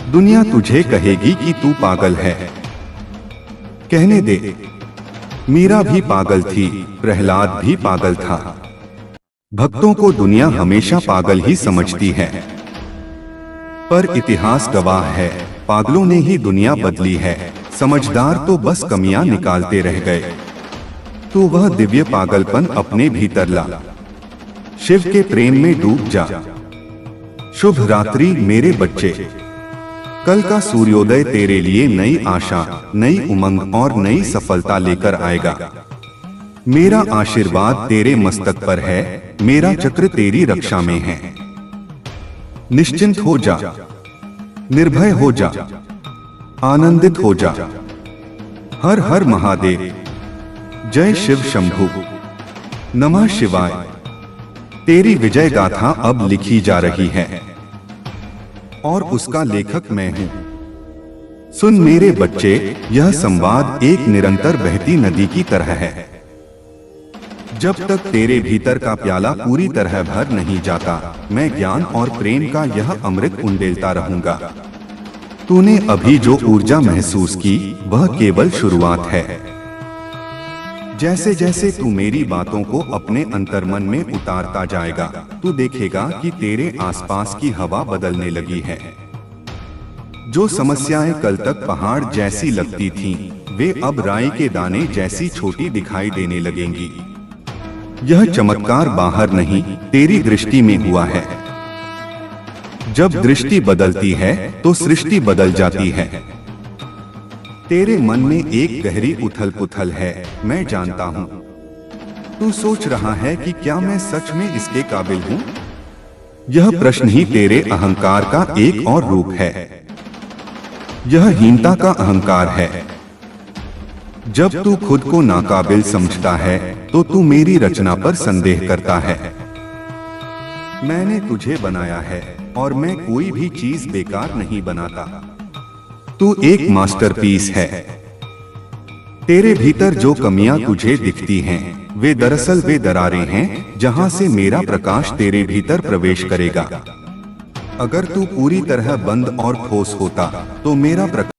दुनिया तुझे कहेगी कि तू पागल है। कहने दे। मीरा भी पागल थी, प्रहलाद भी पागल था। भक्तों को दुनिया हमेशा पागल ही समझती है, पर इतिहास गवाह है, पागलों ने ही दुनिया बदली है। समझदार तो बस कमियां निकालते रह गए। तू वह दिव्य पागलपन अपने भीतर ला। शिव के प्रेम में डूब जा। शुभ रात्रि मेरे बच्चे। कल का सूर्योदय तेरे लिए नई आशा, नई उमंग और नई सफलता लेकर आएगा। मेरा आशीर्वाद तेरे मस्तक पर है, मेरा चक्र तेरी रक्षा में है। निश्चिंत हो जा, निर्भय हो जा, आनंदित हो जा। हर हर महादेव। जय शिव शंभु। नमः शिवाय। तेरी विजय गाथा अब लिखी जा रही है और उसका लेखक मैं हूं। सुन मेरे बच्चे, यह संवाद एक निरंतर बहती नदी की तरह है। जब तक तेरे भीतर का प्याला पूरी तरह भर नहीं जाता, मैं ज्ञान और प्रेम का यह अमृत उंडेलता रहूंगा। तूने अभी जो ऊर्जा महसूस की, वह केवल शुरुआत है। जैसे जैसे तू मेरी बातों को अपने अंतर्मन में उतारता जाएगा, तू देखेगा कि तेरे आसपास की हवा बदलने लगी है। जो समस्याएं कल तक पहाड़ जैसी लगती थीं, वे अब राई के दाने जैसी छोटी दिखाई देने लगेंगी। यह चमत्कार बाहर नहीं, तेरी दृष्टि में हुआ है। जब दृष्टि बदलती है तो सृष्टि बदल जाती है। तेरे मन में एक गहरी उथल पुथल है, मैं जानता हूं। तू सोच रहा है कि क्या मैं सच में इसके काबिल हूं? यह प्रश्न ही तेरे अहंकार का एक और रूप है। यह हीनता का अहंकार है। जब तू खुद को नाकाबिल समझता है तो तू मेरी रचना पर संदेह करता है। मैंने तुझे बनाया है और मैं कोई भी चीज बेकार नहीं बनाता। तू एक मास्टरपीस है। तेरे भीतर जो कमियां तुझे दिखती हैं, वे दरअसल वे दरारें हैं जहां से मेरा प्रकाश तेरे भीतर प्रवेश करेगा। अगर तू पूरी तरह बंद और ठोस होता तो मेरा प्रकाश